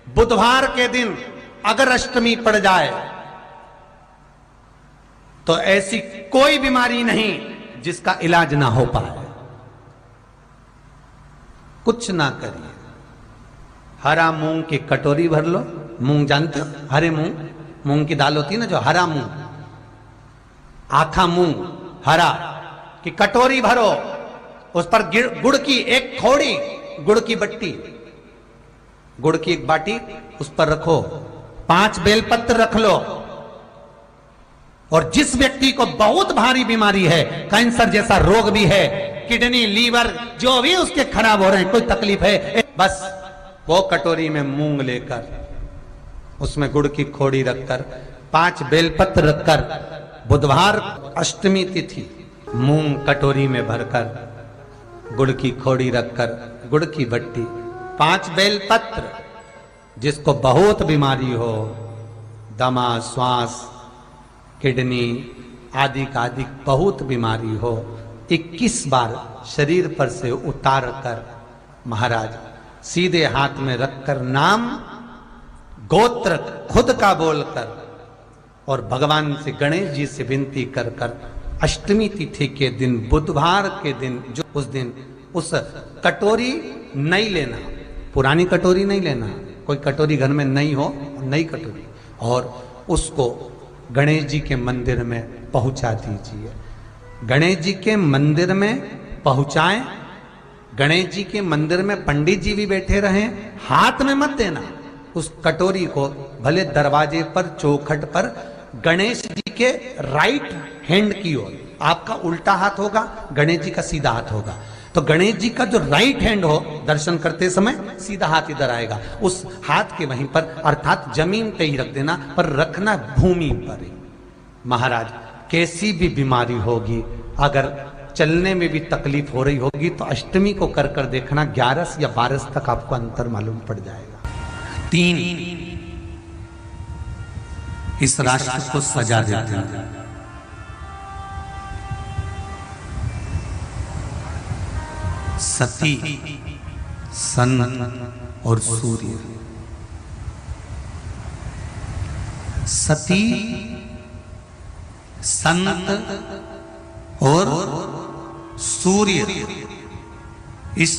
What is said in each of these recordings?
बुधवार के दिन अगर अष्टमी पड़ जाए तो ऐसी कोई बीमारी नहीं जिसका इलाज ना हो पाए। कुछ ना करिए, हरा मूंग की कटोरी भर लो। मूंग जानते हो? हरे मूंग, मूंग की दाल होती है ना, जो हरा मूंग, आखा मूंग हरा की कटोरी भरो, उस पर गुड़ की एक थोड़ी गुड़ की बट्टी, गुड़ की एक बाटी उस पर रखो, 5 बेलपत्र रख लो। और जिस व्यक्ति को बहुत भारी बीमारी है, कैंसर जैसा रोग भी है, किडनी लीवर जो भी उसके खराब हो रहे हैं, कोई तकलीफ है, बस वो कटोरी में मूंग लेकर उसमें गुड़ की खोड़ी रखकर 5 बेलपत्र रखकर, बुधवार अष्टमी तिथि, मूंग कटोरी में भरकर गुड़ की खोड़ी रखकर, गुड़ की बट्टी, 5 बेलपत्र। जिसको बहुत बीमारी हो, दमा, श्वास, किडनी आदि का आदि बहुत बीमारी हो, 21 बार शरीर पर से उतार कर महाराज सीधे हाथ में रखकर नाम गोत्र खुद का बोलकर और भगवान से, गणेश जी से विनती कर कर अष्टमी तिथि के दिन, बुधवार के दिन, जो उस दिन उस कटोरी नहीं लेना, पुरानी कटोरी नहीं लेना, कोई कटोरी घर में नहीं हो, नई कटोरी, और उसको गणेश जी के मंदिर में पहुंचा दीजिए। गणेश जी के मंदिर में पहुंचाएं, गणेश जी के मंदिर में पंडित जी भी बैठे रहें, हाथ में मत देना उस कटोरी को, भले दरवाजे पर, चौखट पर, गणेश जी के राइट हैंड की ओर, आपका उल्टा हाथ होगा, गणेश जी का सीधा हाथ होगा, तो गणेश जी का जो राइट हैंड हो, दर्शन करते समय सीधा हाथ इधर आएगा, उस हाथ के वहीं पर, अर्थात जमीन पे ही रख देना, पर रखना भूमि पर ही। महाराज कैसी भी बीमारी होगी, अगर चलने में भी तकलीफ हो रही होगी, तो अष्टमी को कर कर देखना, 11 या 12 तक आपको अंतर मालूम पड़ जाएगा। 3 इस राष्ट्र को सजा देते हैं। सती, सन और सूर्य। सती, संत और सूर्य इस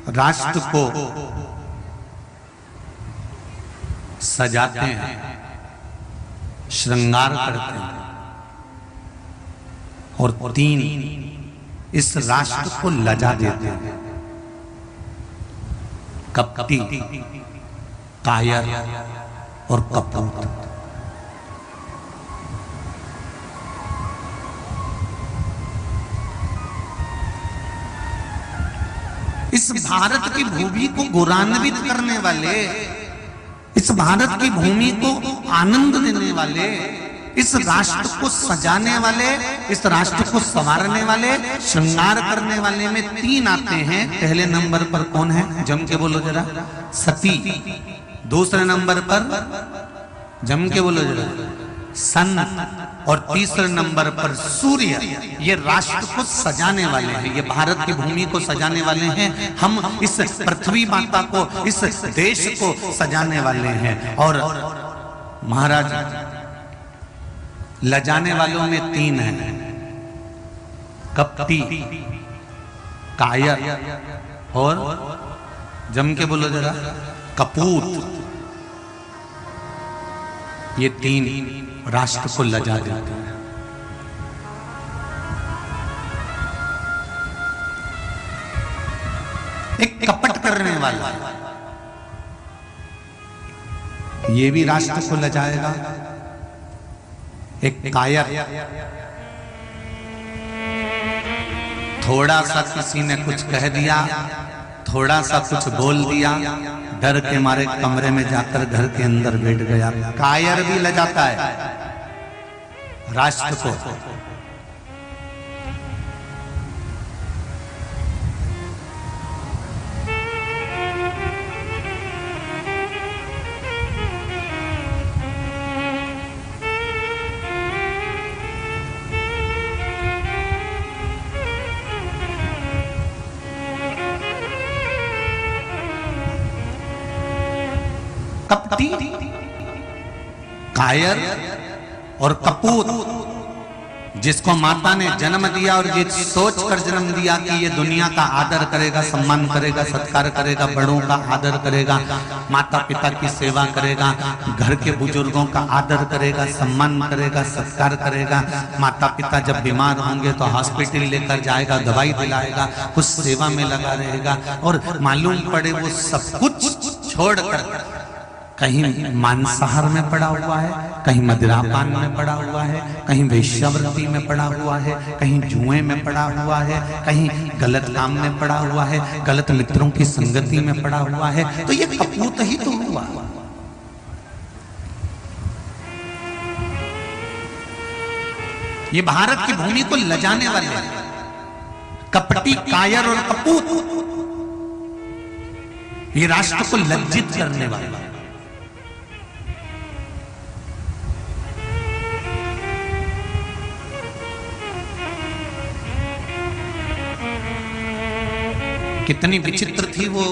राष्ट्र को सजाते हैं, श्रृंगार करते हैं, और 3 इस राष्ट्र को लजा देते हैं। कपटी, कायर और कपूत। इस भारत की भूमि को गौरवान्वित करने वाले, इस भारत की भूमि को आनंद देने वाले, इस राष्ट्र को सजाने वाले, इस राष्ट्र को संवारने वाले, श्रृंगार करने वाले में 3 आते हैं। पहले नंबर पर कौन है? जम के बोलो जरा, सती। दूसरे नंबर पर, जम के बोलो जरा, सन। और तीसरे नंबर पर सूर्य। ये राष्ट्र को सजाने वाले हैं, ये भारत की भूमि को सजाने वाले हैं, हम इस पृथ्वी माता को, इस देश को सजाने वाले हैं। और महाराज लजाने वालों में 3 हैं, कपटी, कायर और, जम के बोलो जरा, कपूत। ये 3 राष्ट्र को लजा देते हैं। एक कपट करने वाला, ये भी राष्ट्र को लजाएगा। एक कायर, थोड़ा सा किसी ने कुछ कह दिया, थोड़ा सा कुछ बोल दिया, डर के मारे कमरे में जाकर घर के अंदर बैठ गया। कायर भी लजाता है राष्ट्र को। कपटी, कायर और कपूत, जिसको माता ने जन्म दिया और ये सोच कर जन्म दिया कि ये दुनिया का आदर करेगा, सम्मान करेगा, सत्कार करेगा, बड़ों का आदर करेगा, माता पिता की सेवा करेगा, घर के बुजुर्गों का आदर करेगा, सम्मान करेगा, सत्कार करेगा, माता पिता जब बीमार होंगे तो हॉस्पिटल लेकर जाएगा, दवाई दिलाएगा, कुछ सेवा में लगा रहेगा, और मालूम पड़े वो सब कुछ छोड़कर कहीं मांसाहार में पड़ा हुआ है, कहीं मदिरापान में पड़ा हुआ है, कहीं वेश्यावृत्ति में पड़ा हुआ है, कहीं जुए में पड़ा हुआ है, कहीं गलत काम में पड़ा हुआ है, गलत मित्रों की संगति में पड़ा हुआ है, तो ये कपूत ही तो हुआ। ये भारत की भूमि को लजाने वाले कपटी, कायर और कपूत, ये राष्ट्र को लज्जित करने वाले। कितनी विचित्र थी वो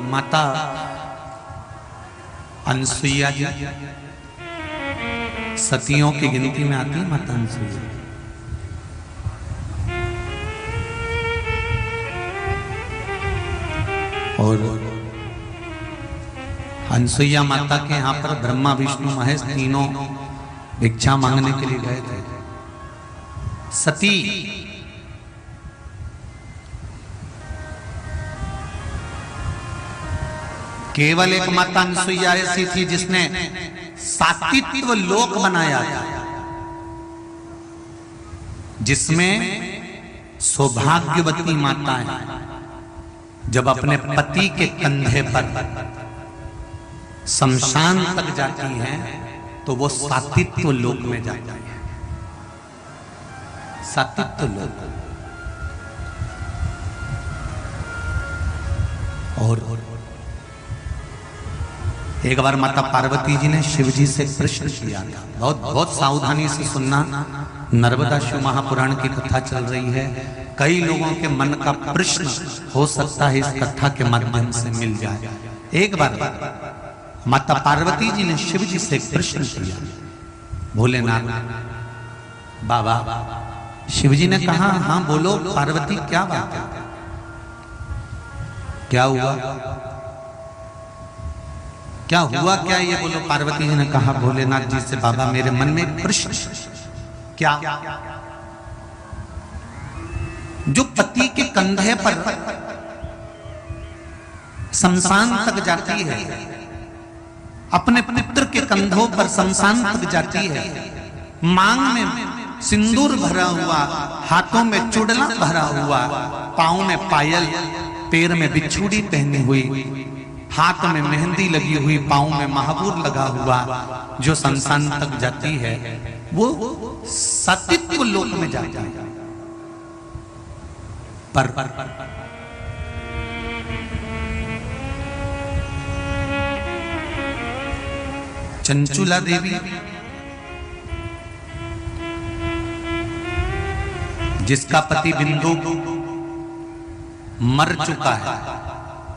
माता अनसुईया जी, सतियों की गिनती में आती है माता अनसुईया। और अनसुईया माता के यहां पर ब्रह्मा विष्णु महेश तीनों भिक्षा मांगने के लिए गए थे। सती केवल एक माता अनसुईया ऐसी थी जिसने सात्वित्व लोक बनाया था, जिसमें सौभाग्यवती माताएं जब अपने पति के कंधे पर शमशान तक जाती हैं तो वो सात्वित्व लोक में जाती है। सात्वित्व लोक। और एक बार माता पार्वती जी ने शिव जी से प्रश्न किया था, बहुत सावधानी से सुनना, नर्मदा शिव महापुराण की कथा चल रही है, कई लोगों के मन का प्रश्न हो सकता है इस कथा के माध्यम से मिल जाए। एक बार माता पार्वती जी ने शिव जी से एक प्रश्न किया, भोलेनाथ बाबा। शिव जी ने कहा, हाँ बोलो पार्वती, क्या बात है, क्या हुआ, क्या हुआ, क्या ये बोलो। पार्वती जी ने कहा भोलेनाथ जी से, बाबा मेरे मन में एक प्रश्न, क्या जो पति के कंधे पर शमशान तक जाती है, अपने पुत्र के कंधों पर शमशान तक जाती है, मांग में सिंदूर भरा हुआ, हाथों में चूड़ला भरा हुआ, पांव में पायल, पैर में बिछुड़ी पहनी हुई, हाथ में मेहंदी लगी हुई, पांव में महाबूर लगा हुआ, जो शमशान तक जाती है वो सात्वित्व लोक में जाती है। पर चंचुला देवी, जिसका पति बिंदु मर चुका है,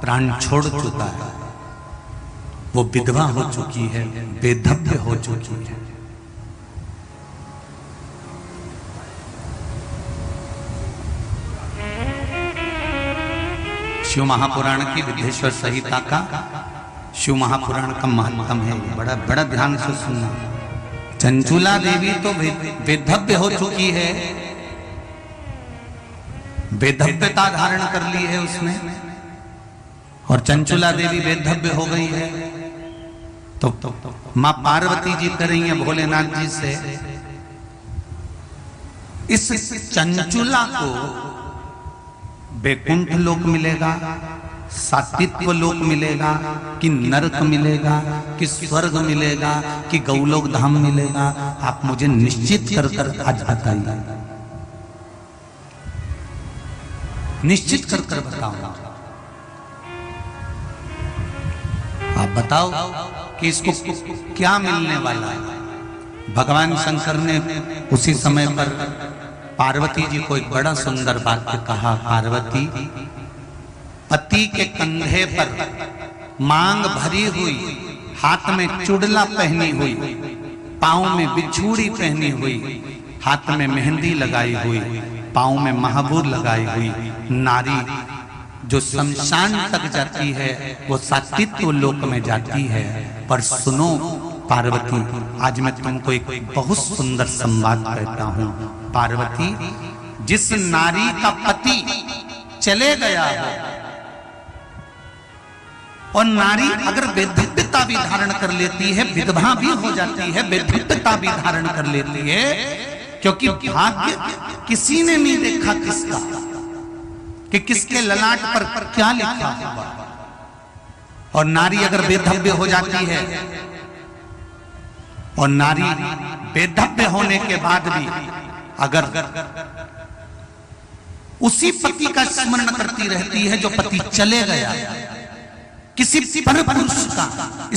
प्राण छोड़ चुका है, वो विधवा हो चुकी है, बेधव्य हो चुकी है। शिव महापुराण की विद्येश्वर संहिता का, शिव महापुराण का महत्तम है, बड़ा बड़ा ध्यान से सुनना। चंचुला देवी तो बेधव्य हो चुकी है, बेधव्यता धारण कर ली है उसने, और चंचुला देवी बेधव्य हो गई है। तो मां पार्वती जी कर रही हैं भोलेनाथ जी से, इस चंचुला को बैकुंठ लोक मिलेगा, सात्वित्व लोक मिलेगा, कि नरक मिलेगा, कि स्वर्ग मिलेगा, कि गौलोक धाम मिलेगा, आप मुझे निश्चित कर कर आज बताइए, निश्चित कर कर बताओ। आप बताओ कि इसको क्या मिलने वाला है। भगवान शंकर ने उसी समय पर पार्वती जी को एक बड़ा सुंदर वाक्य कहा, पार्वती, पति के कंधे पर मांग भरी हुई, हाथ में चुड़ला पहनी हुई, पाँव में बिछूड़ी पहनी हुई, हाथ में मेहंदी लगाई हुई, पाँव में महाबूर लगाई हुई नारी जो शमशान तक जाती है वो सात्वित्व लोक में जाती है। पर सुनो पार्वती, आज मैं तुमको एक बहुत सुंदर संवाद कहता हूं। पार्वती, जिस नारी का पति चले गया हो और नारी अगर वैधव्यता भी धारण कर लेती है, विधवा भी हो जाती है, वैधव्यता भी धारण कर लेती है, क्योंकि भाग्य किसी ने नहीं देखा किसका कि किसके ललाट पर क्या लिखा हुआ। और नारी अगर वैधव्य हो जाती है और नारी वैधव्य होने के बाद भी अगर उसी पति का स्मरण करती रहती है जो पति चले गया, किसी पर पुरुष का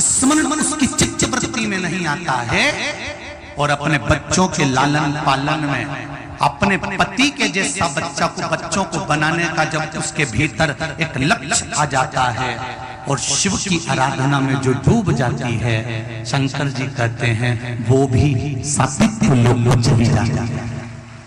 स्मरण उसकी चित्त वृत्ति में नहीं आता है, और अपने बच्चों के लालन पालन में अपने पति के जैसा बच्चों को बनाने का जब उसके भीतर एक लक्ष्य आ जाता है और शिव की आराधना में जो डूब जाती है, शंकर जी कहते हैं वो भी सात्विक लोक को चली जाती है,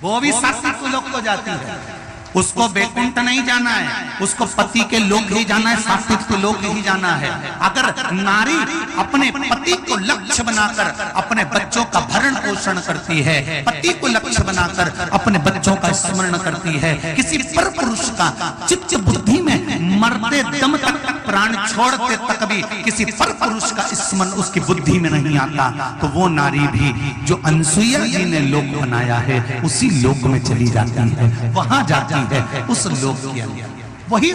वो भी सात्विक लोक को जाती है। उसको वैकुंठ नहीं जाना है, उसको पति के लोक ही जाना है, सात्विक लोक ही जाना है। अगर नारी अपने पति को लक्ष्य बनाकर अपने बच्चों का भरण पोषण करती है, पति को लक्ष्य बनाकर अपने बच्चों का स्मरण करती है, किसी पर पुरुष का चित्त बुद्धि में मरते दम तक प्राण छोड़ते तक भी किसी पर पुरुष का स्मरण उसकी बुद्धि में नहीं आता, तो वो नारी भी जो अनसुईया जी ने लोक बनाया है उसी लोक में चली जाती है, वहां जाती है, उस लोक के अंदर वही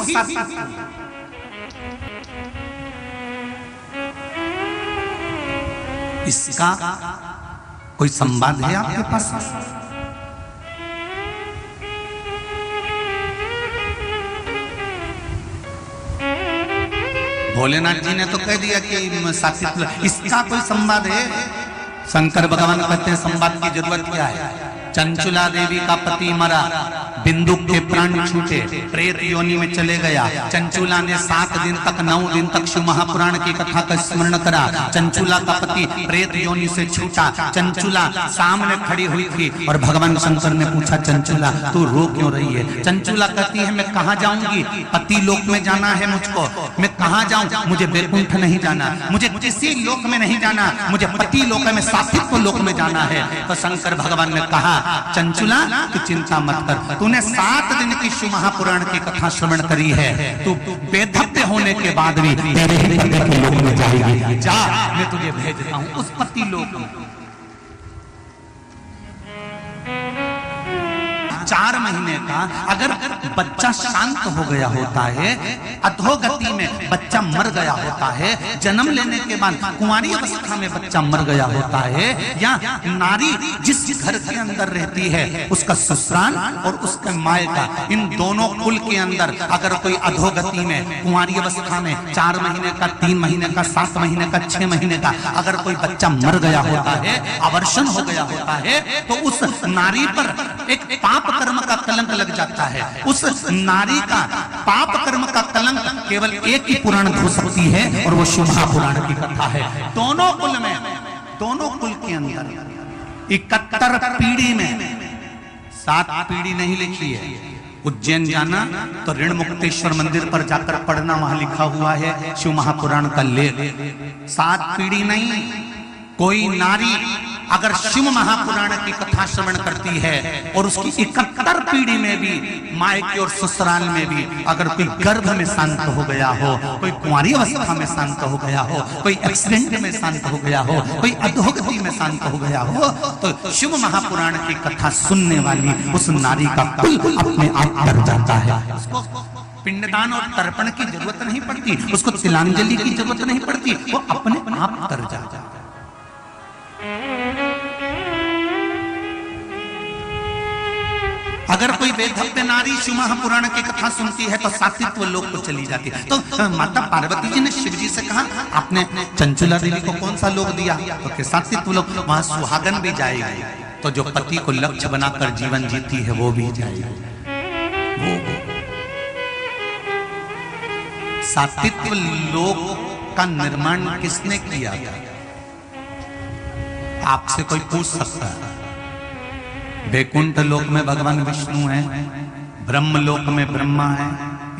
इसका कोई संवाद है आपके पास? भोलेनाथ जी ने तो कह दिया कि सात्विक, इसका कोई संवाद है? शंकर भगवान कहते हैं संवाद की जरूरत क्या है? चंचुला देवी का पति मरा, बिंदु के प्राण छूटे, प्रेत योनि में चले गया। चंचुला ने 7 दिन तक 9 दिन तक शिव महापुराण की कथा का स्मरण करा। चंचुला का पति प्रेत योनि से छूटा, चंचुला सामने खड़ी हुई थी और भगवान शंकर ने पूछा, चंचुला तू रो क्यों रही है? चंचुला कहती है मैं कहाँ जाऊंगी, पति लोक में जाना है मुझको, मैं कहाँ जाऊं, मुझे वैकुंठ नहीं जाना, मुझे किसी लोक में नहीं जाना, मुझे पति लोक में सात्विक लोक में जाना है। तो शंकर भगवान ने कहा, चंचुला तू चिंता मत कर, तूने 7 दिन की शिव महापुराण की कथा श्रवण करी है, तू वैधव्य होने के बाद भी तेरे ही पति के लोक में जाएगी, जा मैं तुझे भेजता हूं उस पति लोक में। 4 महीने का अगर बच्चा शांत हो गया होता है, अधोगति में बच्चा मर गया होता है, जन्म लेने के बाद कुंवारी अवस्था में बच्चा मर गया होता है, या नारी जिस घर के अंदर रहती है उसका ससुराल और उसके मायका, इन दोनों कुल के अंदर अगर कोई अधोगति में कुंवारी अवस्था में 4 महीने का, 3 महीने का, 7 महीने का, 6 महीने का अगर कोई बच्चा मर गया होता है, अवर्षण हो गया होता है, तो उस नारी पर एक पाप कर्म का कलंक लग जाता है। उस नारी का पाप कर्म का कलंक केवल एक ही पुराण धो सकती है और वो शिव महापुराण की कथा है। दोनों कुल में, दोनों कुल के अंदर 71 पीढ़ी में 7 पीढ़ी नहीं लिखी है। उज्जैन जाना तो ऋण मुक्तेश्वर मंदिर पर जाकर पढ़ना, वहां लिखा हुआ है शिव महापुराण का लेख। 7 पीढ़ी नहीं, कोई नारी अगर शिव महापुराण की कथा श्रवण करती है और उसकी 71 पीढ़ी में भी, मायके और ससुराल में भी अगर कोई गर्भ में शांत हो गया हो, कोई कुंवारी अवस्था में शांत हो गया हो, कोई एक्सीडेंट में शांत हो गया हो, कोई अधोगति में शांत हो गया हो, तो शिव महापुराण की कथा सुनने वाली उस नारी का कुल अपने आप तर जाता है। उसको पिंडदान और तर्पण की जरूरत नहीं पड़ती, उसको तिलांजलि की जरूरत नहीं पड़ती, वो अपने आप तर जाता है। अगर कोई वैधव्य नारी शिव महापुराण की कथा सुनती है तो सात्विक लोक को चली जाती है। तो माता पार्वती जी ने शिव जी से कहा, आपने चंचुला देवी को कौन सा लोक दिया? तो सात्विक लोक, वहां सुहागन भी जाएगी, तो जो पति को लक्ष्य बनाकर जीवन जीती है वो भी जाएगी। वो सात्विक लोक का निर्माण किसने किया था? आपसे कोई पूछ सकता है। वैकुंठ लोक में भगवान विष्णु है, ब्रह्म लोक में ब्रह्मा है,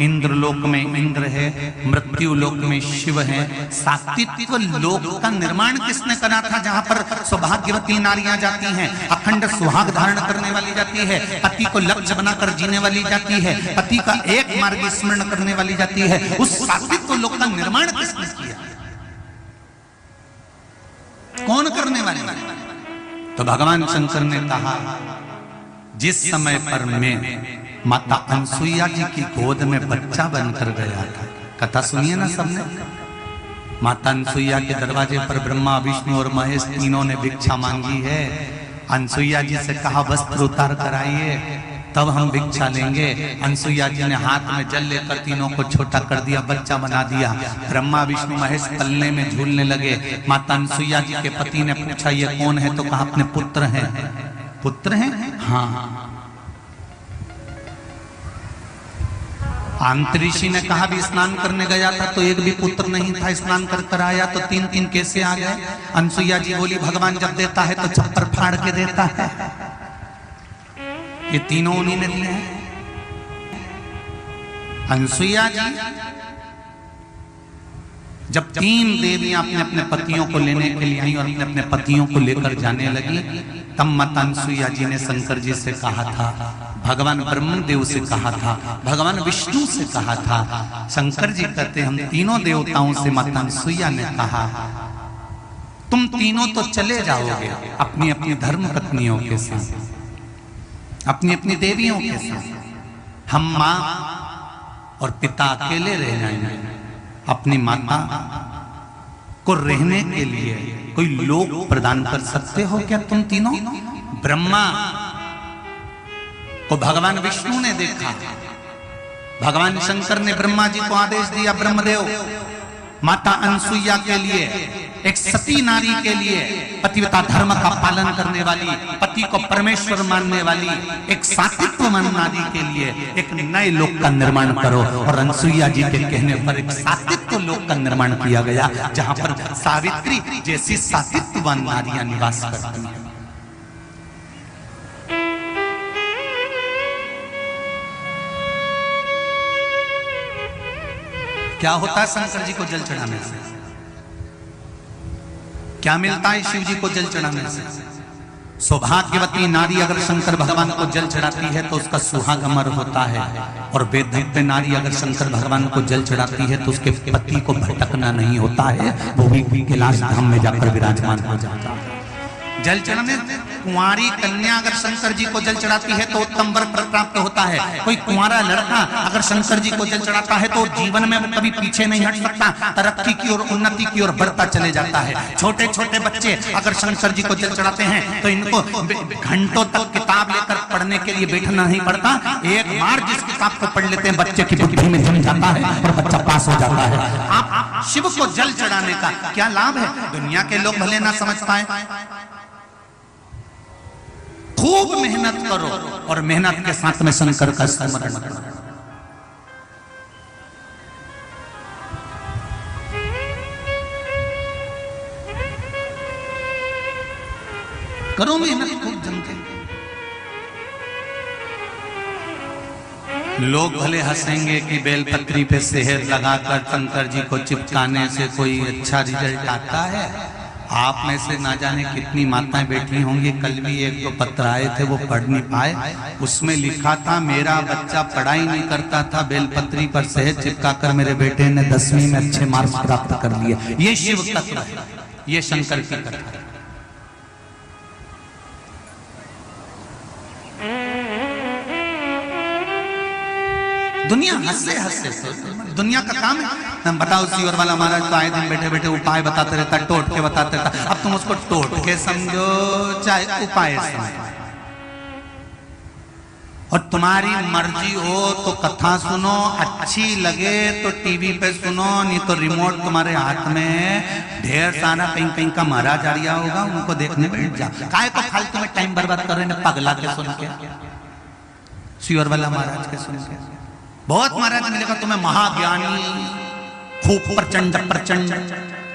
इंद्र लोक में इंद्र है, मृत्यु लोक में शिव है। सात्वित्व लोक का निर्माण किसने करा था? जहां पर सौभाग्यवती नारियां जाती हैं, अखंड सुहाग धारण करने वाली जाती है, पति को लक्ष्य बनाकर जीने वाली जाती है, पति का एक मार्ग स्मरण करने वाली जाती है। उस सात्वित्व लोक का निर्माण किसने किया? कौन करने वाले? तो भगवान शंकर ने कहा, जिस समय पर मैं माता अनसुईया जी की गोद में बच्चा बनकर गया था। कथा सुनिए ना सबने। माता अनसुईया के दरवाजे पर ब्रह्मा, विष्णु और महेश तीनों ने भिक्षा मांगी है। अनसुईया जी से कहा वस्त्र उतार कर आइए, तब हम भिक्षा लेंगे। अनसुईया जी ने हाथ में जल लेकर तीनों को छोटा कर दिया, बच्चा बना दिया। ब्रह्मा, विष्णु, महेश पलने में झूलने लगे। माता अनसुईया जी के पति ने पूछा ये कौन है? तो कहा अपने पुत्र हैं। पुत्र हैं? हाँ। अंतरिषि ने कहा भी स्नान करने गया था तो एक भी पुत्र नहीं था, स्नान कर कर आया तो तीन तीन कैसे आ गए? अनसुईया जी बोली भगवान जब देता है तो छप्पर फाड़ के देता है। ये तीनों उन्हीं ने दिए हैं। अनसुईया जी जब तीन देवियां अपने अपने पतियों को लेने के लिए आई और अपने अपने पतियों को लेकर जाने लगी, तब माता अनसुईया जी ने शंकर जी से कहा था, भगवान ब्रह्मदेव से कहा था, भगवान विष्णु से कहा था। शंकर जी कहते हम तीनों देवताओं से माता अनसुईया ने कहा तुम तीनों तो चले जाओगे अपनी अपनी धर्म पत्नियों के साथ, अपनी अपनी देवियों के साथ। हम माँ और पिता अकेले रह जाएंगे। अपनी माता को रहने के लिए कोई लोक प्रदान कर सकते हो क्या तुम तीनों? ब्रह्मा को भगवान विष्णु ने देखा, भगवान शंकर ने ब्रह्मा जी को आदेश दिया, ब्रह्मदेव माता अनसुईया के लिए, एक सती नारी के लिए, पतिव्रता धर्म का पालन करने वाली, पति को परमेश्वर मानने वाली, एक सात्वित्वमान नारी के लिए एक नए लोक का निर्माण करो। और अनसुईया जी के कहने पर एक सात्वित्व लोक का निर्माण किया गया, जहां पर सावित्री जैसी सात्वित्ववान नारियां निवास करती हैं। क्या होता है शंकर जी को जल चढ़ाने से? क्या मिलता है शिव जी को जल चढ़ाने से? सौभाग्यवती नारी अगर शंकर भगवान को जल चढ़ाती है तो उसका सुहाग अमर होता है। और वेदव्य नारी अगर शंकर भगवान को जल चढ़ाती है तो उसके पति को भटकना नहीं होता है, वो भी कैलाश धाम में जाकर विराजमान हो जाता है। जल चढ़ाने कुंवारी कन्या अगर शंकर जी को जल चढ़ाती है तो उत्तम वर प्राप्त होता है। कोई कुंवारा लड़का अगर शंकर जी को जल चढ़ाता है तो जीवन में वो कभी पीछे नहीं हट सकता, तरक्की की ओर, उन्नति की ओर बढ़ता चले जाता है। छोटे छोटे बच्चे अगर शंकर जी को जल चढ़ाते हैं तो इनको घंटों तक किताब लेकर पढ़ने के लिए बैठना नहीं पड़ता। एक बार जिस किताब को पढ़ लेते हैं बच्चे की बुद्धि में जम जाता है और बच्चा पास हो जाता है। आप शिव को जल चढ़ाने का क्या लाभ है? दुनिया के लोग भले ना समझ पाए, खूब मेहनत करो और मेहनत के साथ में शंकर का स्मरण करो, मेहनत खूब जमके। लोग भले हंसेंगे कि बेलपत्री पे शहद लगाकर शंकर जी को चिपकाने से कोई अच्छा रिजल्ट आता है। आप में से ना जाने कितनी माताएं बैठी होंगी। कल भी एक दो पत्र आए थे, वो पढ़ नहीं पाए। उसमें लिखा था मेरा बच्चा पढ़ाई नहीं करता था, बेलपत्री पर शहद चिपकाकर मेरे बेटे ने 10वीं में अच्छे मार्क्स प्राप्त कर लिए। ये शिव तत्व है, ये शंकर की कथा है। दुनिया हंसे हंसे दुनिया का काम है। बताओ सीवर वाला महाराज तो आए दिन बैठे बैठे उपाय बताते रहता, टोट के बताते रहता। अब तुम उसको टोट के समझो चाहे उपाय समझो, और तुम्हारी मर्जी हो तो कथा सुनो, अच्छी लगे तो टीवी पे सुनो, नहीं तो रिमोट तुम्हारे हाथ में है। ढेर सारा कहीं कहीं का महाराज आ रहा होगा, उनको देखने बैठ जा। काहे को फालतू में टाइम बर्बाद कर रहे हैं पगला के सुन के, सीवर वाला महाराज के सुन के। बहुत महाराज मिलेगा तुम्हें महाज्ञानी, खूब प्रचंड प्रचंड,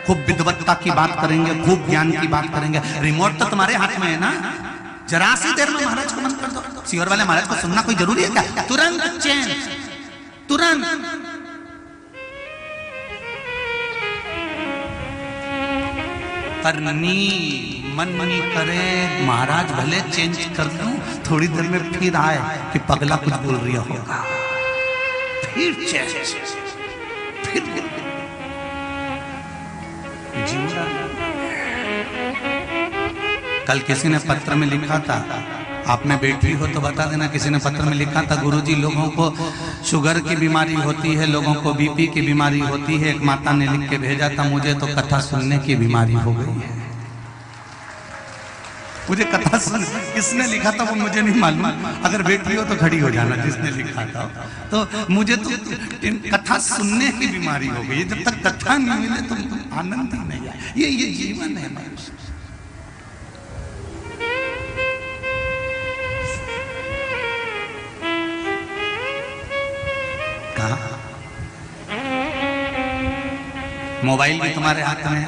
खूब विद्वत्ता की बात करेंगे, खूब ज्ञान की बात करेंगे। रिमोट तो तुम्हारे हाथ में है ना, जरा सी देर में महाराज को बंद कर दो। सीवर वाले महाराज को सुनना कोई जरूरी है क्या? तुरंत चेंज, तुरंत। पर मन मनी करे महाराज भले चेंज कर दूं, थोड़ी देर में फिर आए कि पगला कुछ बोल रही होगा, फिर चेंज, फिर कल किसी ने पत्र में लिखा था, आप में बेटी हो तो बता देना, किसी ने पत्र में लिखा था, गुरुजी लोगों को शुगर की बीमारी होती है, लोगों को बीपी की बीमारी होती है। एक माता ने लिख के भेजा था, मुझे तो कथा सुनने की बीमारी हो गई है। मुझे कथा सुन, किसने लिखा था वो मुझे नहीं मालूम, अगर बेटी हो तो खड़ी हो जाना जिसने लिखा था। तो मुझे तो कथा सुनने की बीमारी हो गई, जब तक कथा नहीं मिले तो आनंद ही नहीं आए। ये जीवन है मनुष्य। मोबाइल भी तुम्हारे हाथ में है,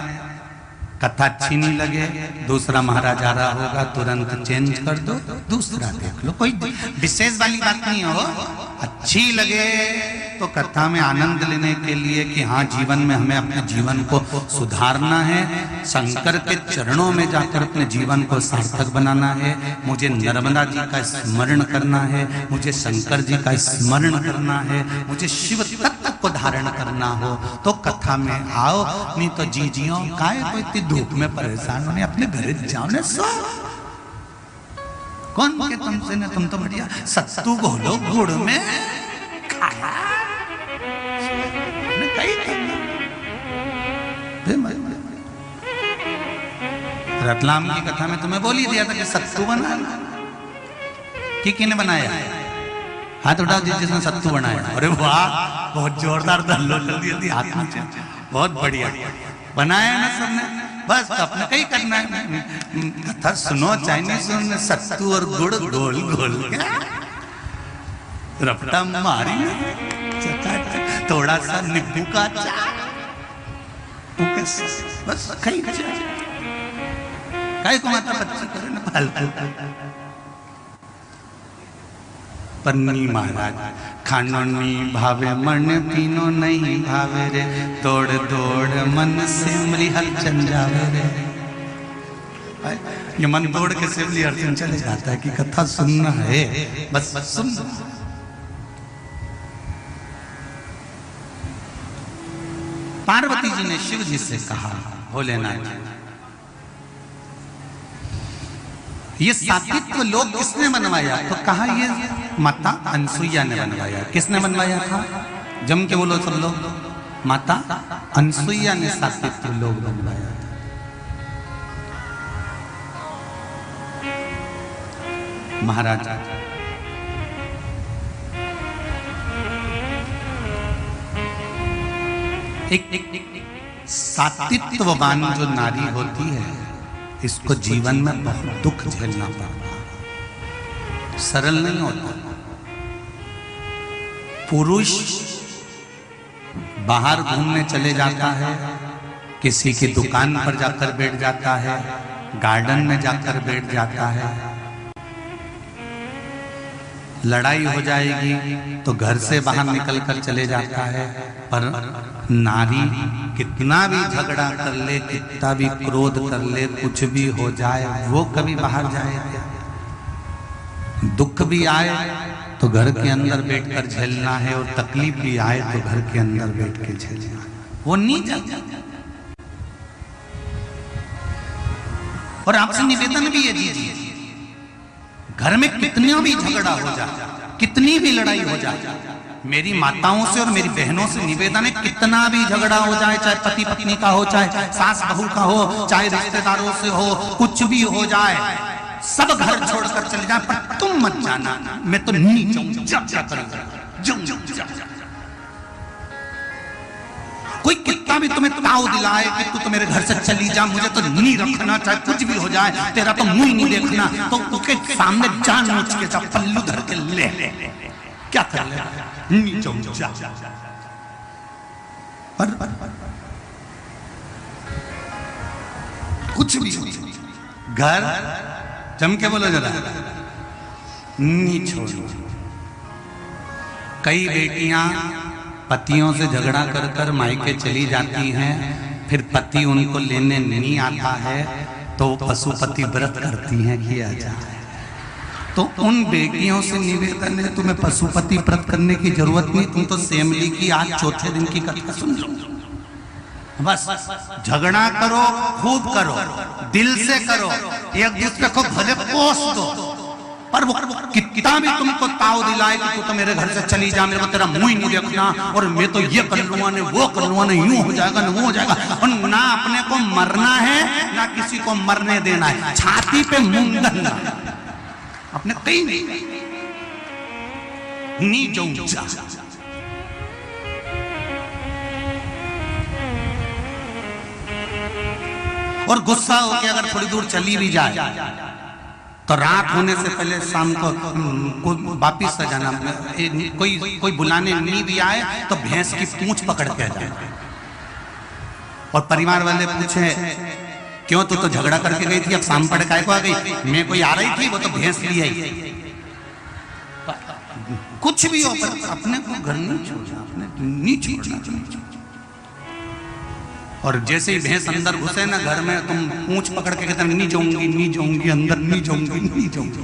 कथा अच्छी नहीं लगे, दूसरा महाराज आ रहा होगा, तुरंत चेंज कर दो, दूसरा देख लो। कोई विशेष वाली बात नहीं हो, अच्छी लगे तो कथा में आनंद लेने के लिए कि हाँ जीवन में हमें अपने जीवन को सुधारना है, शंकर के चरणों में जाकर अपने जीवन को सार्थक बनाना है। मुझे नर्मदा जी का स्मरण करना है, मुझे शंकर जी का स्मरण करना है, मुझे शिव तत्व को धारण करना हो तो कथा में आओ, नहीं तो जीजियों काहे कोई इतनी धूप में परेशान होने, अपने घर जाओ ने सो। कौन के तुमसे ने, तुम तो बढ़िया सत्तू घोलो गुड़ में खाया, रतलाम की कथा में तुम्हें बोल ही दिया था कि सत्तू बनाना, कि किसने बनाया? हाथ उठाओ जिसने सत्तू बनाया। अरे वाह, बहुत जोरदार जल्दी हाथ नीचे, बहुत बढ़िया बनाया ना सबने। बस अपने कहीं करना है, कथा सुनो चाइनीज में सत्तू और गुड़ गोल गोल रपटा मारी, थोड़ा सा नींबू का अचार, बस कहीं को माता बच्ची करे ना फालतू। पन्नी महाराज खानो नहीं भावे, मन पीनो नहीं भावे रे, दौड़ दौड़ मन से मृहल चल जावे रे। ये मन दौड़ के सिमली अर्जुन चले जाता है कि कथा सुनना है, बस सुन। पार्वती जी ने शिव जी से कहा, भोलेनाथ ये सात्वित्व लोक किसने बनवाया? तो कहा ये माता अनसुईया ने बनवाया। किसने बनवाया था? जम के बोलो सब लोग, माता अनसुईया ने सात्वित्व लोक बनवाया था। महाराज एक सात्वित्ववान जो नारी होती है, इसको जीवन में बहुत दुख झेलना पड़ता है, सरल नहीं होता। पुरुष बाहर घूमने चले जाता है, किसी की दुकान पर जाकर बैठ जाता है, गार्डन में जाकर बैठ जाता है, लड़ाई हो जाएगी तो घर से बाहर निकल कर चले जाता है। पर नारी कितना भी झगड़ा कर ले, कितना भी क्रोध कर ले, कुछ भी हो जाए, वो कभी बाहर जाएगा? दुख भी आए तो घर के अंदर बैठकर झेलना है, और तकलीफ भी आए तो घर के अंदर बैठ के झेलना है, वो नहीं जाता। और आपसे निवेदन भी है दीजिए, घर में कितना भी झगड़ा हो जाए, कितनी भी लड़ाई हो जाए, मेरी माताओं से और मेरी बहनों से निवेदन है, कितना भी झगड़ा हो जाए, चाहे पति पत्नी का हो, चाहे सास बहू का हो, चाहे रिश्तेदारों से हो, कुछ भी हो जाए, सब घर छोड़कर चले जाए, पर तुम मत जाना, मैं तो नहीं जाऊंगा। कोई कितना भी तुम्हें ताव दिलाए कि तू तो मेरे घर से चली जा, मुझे तो नहीं रखना, चाहे कुछ भी हो जाए, तेरा तो मुंह नहीं देखना, तो उसके सामने जान नोच के जा, पल्लू धर के ले, क्या कर ले, नहीं जाऊंगा। पर कुछ भी घर जम के बोलो जरा, नहीं छोड़ो। कई बेटियां पतियों से झगड़ा कर कर मायके चली जाती हैं, फिर पति उनको लेने नहीं आता है तो पशुपति व्रत करती हैं कि आ जाए। तो उन बेटियों से निवेदन है, तुम्हें पशुपति व्रत करने की जरूरत नहीं, तुम तो सेमली की आज चौथे दिन की कथा सुन लो। बस झगड़ा करो, खूब करो, दिल से करो, एक दूसरे को भले पोस दो, पर वो कितना भी तुमको ताव दिलाए कि तू तो मेरे घर से चली जा, मेरे को तेरा मुंह ही नहीं देखना, और मैं तो ये कर लूंगा नहीं वो कर लूंगा नहीं, यूं हो जाएगा ना वो हो जाएगा। और ना अपने को मरना है ना किसी को मरने देना है, छाती पे मुंडन अपने कहीं नहीं जाऊंगा। और गुस्सा होकर अगर थोड़ी दूर चली भी जाए तो रात होने से पहले शाम को वापिस आ जाना। कोई बुलाने नहीं भी आए तो भैंस की पूंछ पकड़ के आ जाए। और परिवार वाले पूछे क्यों, तू तो झगड़ा करके गई थी, अब शाम पड़ काय को आ गई? मैं कोई आ रही थी, वो तो भैंस ली आई। कुछ भी हो पर अपने को घर नहीं छोड़ना, अपने नहीं छोड़ना। और जैसे ही भैंस अंदर घुसे ना घर में, तुम पूंछ पकड़ के कहते नहीं जाऊंगी, नहीं जाऊंगी, अंदर नहीं जाऊंगी, नहीं जाऊंगी,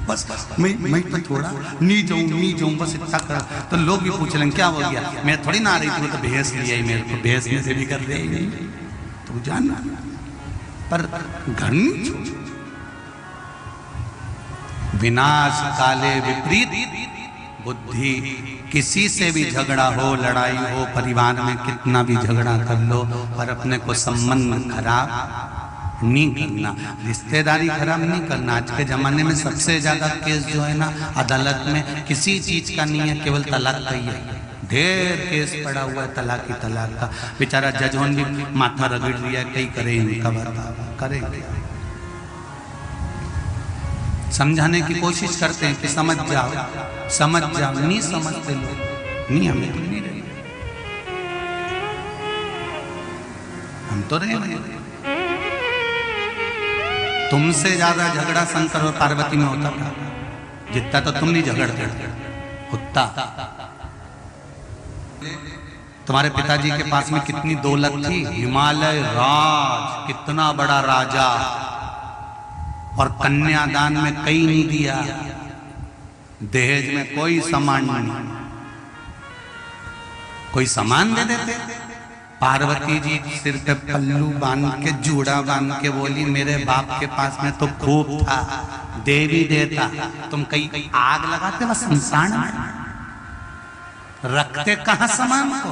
बस मैं तो थोड़ा नहीं जाऊं बस इतना कर। तो लोग भी पूछ लेंगे क्या हो गया, मैं थोड़ी ना आ रही थी, वो तो भैंस ली आई, मेरे को भैंस में से भी कर दे तो जानना, पर घर नहीं छोड़। विनाश काले विपरीत बुद्धि, किसी से भी झगड़ा हो, लड़ाई हो, परिवार में कितना भी झगड़ा कर लो, पर अपने को संबंध खराब नहीं करना, रिश्तेदारी खराब नहीं करना। आज के जमाने में सबसे ज्यादा केस जो है ना अदालत में किसी चीज का नहीं है, केवल तलाक का ही है। ढेर केस पड़ा हुआ है तलाक का। बेचारा जजों भी माथा रगड़ दिया, कई करे इनका बर्ताव करेंगे। समझाने की कोशिश करते हैं कि समझ जाओ, नहीं समझते लोग, नहीं हमें तो नहीं रहे, हम तो रहे। तुमसे ज्यादा झगड़ा शंकर और पार्वती में होता था, जितना तो तुम नहीं झगड़ते उतना। तुम्हारे पिताजी के पास में कितनी दौलत थी, हिमालय राज, कितना बड़ा राजा, और कन्यादान में कई नहीं दिया, दहेज में कोई सामान नहीं, कोई सामान दे देते। पार्वती जी सिर पे पल्लू बांध के, जूड़ा बांध के बोली मेरे बाप के पास में तो खूब था, देवी देता, तुम कई आग लगाते बस इंसान रखते कहां सामान को।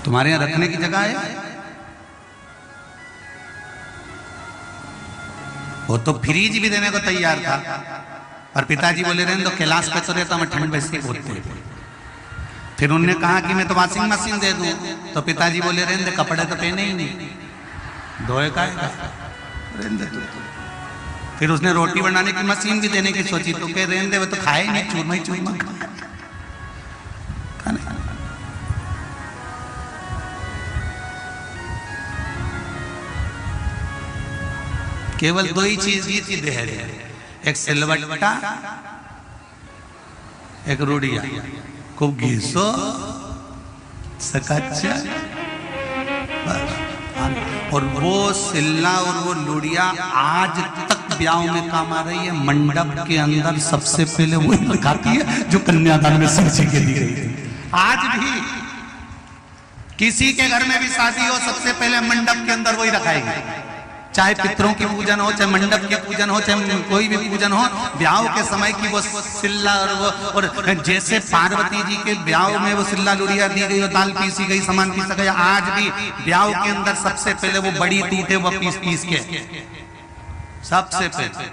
तुम्हारे यहां रखने की जगह है? वो तो फ्रीज भी देने को तैयार था, और पिताजी बोले रहने तो कैलाश पे तो रहता, मैं ठंड में से बोलते। फिर उन्होंने कहा कि मैं तो वॉशिंग मशीन दे दूं, तो पिताजी बोले रहने कपड़े तो पहने ही नहीं, धोए का रहने दे। फिर उसने रोटी बनाने की मशीन भी देने की सोची, तो कह रहने दे, वो तो खाए नहीं, चूरमा ही चूरमा खाने। केवल दो ही चीज दी थी दहेज, एक सिलवट्टा, एक रूढ़िया, खूब घीसो सकाचा, और वो सिल्ला और वो लुड़िया आज तक ब्याह में काम आ रही है। मंडप के अंदर सबसे पहले वो रखाती है जो कन्यादान में सरसी के दी गई थी। आज भी किसी के घर में भी शादी हो, सबसे पहले मंडप के अंदर वही रखाएगी, चाहे पितरों की पूजन हो, चाहे मंडप की पूजन हो, चाहे कोई भी पूजन हो, ब्याह के समय की वो सिल्ला और जैसे पार्वती जी के ब्याह में वो सिल्ला लुड़िया दी गई, दाल पीसी गई, सामान पीसा गया, आज भी ब्याह के अंदर सबसे पहले वो बड़ी टूटे वो पीस के सबसे पहले।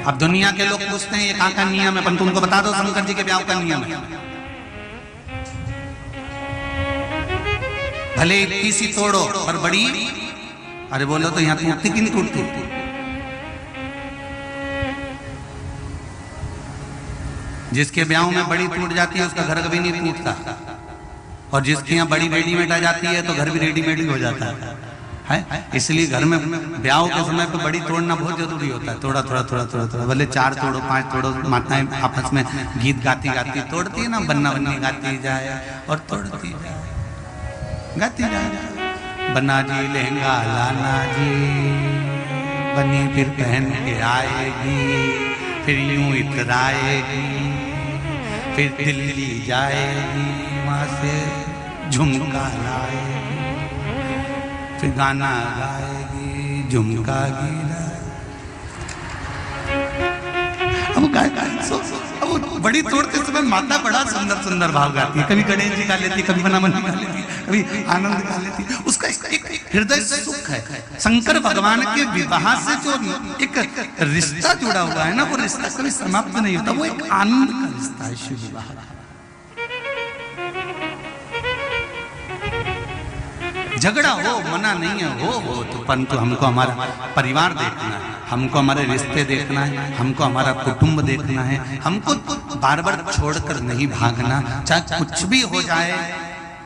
अब दुनिया के लोग पूछते हैं ये कहाँ का नियम है, पर तुमको बता दो शंकर जी के ब्याह का नियम है। भले किसी तोड़ो और बड़ी, अरे बोलो तो यहाँ टूटती कि नहीं टूटती? जिसके ब्याह में बड़ी टूट जाती है उसका घर कभी नहीं टूटता, और जिसके यहाँ बड़ी रेडीमेड आ जाती है तो घर भी रेडीमेड ही हो जाता है। इसलिए घर में ब्याह के समय पे बड़ी तोड़ना बहुत जरूरी होता है। थोड़ा थोड़ा थोड़ा थोड़ा थोड़ा, भले 4 तोड़ो 5 तोड़ो, माताएं आपस में गीत गाती गाती तोड़ती है ना, बन्ना बन्नी गाती जाए और तोड़ती जाए, गाती जाए। बन्ना जी लहंगा लाना जी, बनी फिर पहन के आएगी, फिर यूं इतराएगी, फिर दिल्ली जाएगी, वहां से झुमका लाएगी, फिर गाना गाएगी, झुमका गिरा। अब अब बड़ी तोड़ते समय माता बड़ा सुंदर सुंदर भाव गाती है। कभी गणेश जी गा लेती, कभी बना बनी गा लेती, कभी आनंद गा लेती। उसका एक हृदय सुख है। शंकर भगवान के विवाह से जो एक रिश्ता जुड़ा हुआ है ना, वो रिश्ता कभी समाप्त नहीं होता, वो एक आनंद का रिश्ता है शिव विवाह। झगड़ा हो मना नहीं है, हो तो परंतु हमको हमारा परिवार देखना है, हमको हमारे रिश्ते देखना है, हमको हमारा कुटुंब देखना है, हमको बार बार छोड़कर नहीं भागना। चाहे कुछ भी हो जाए,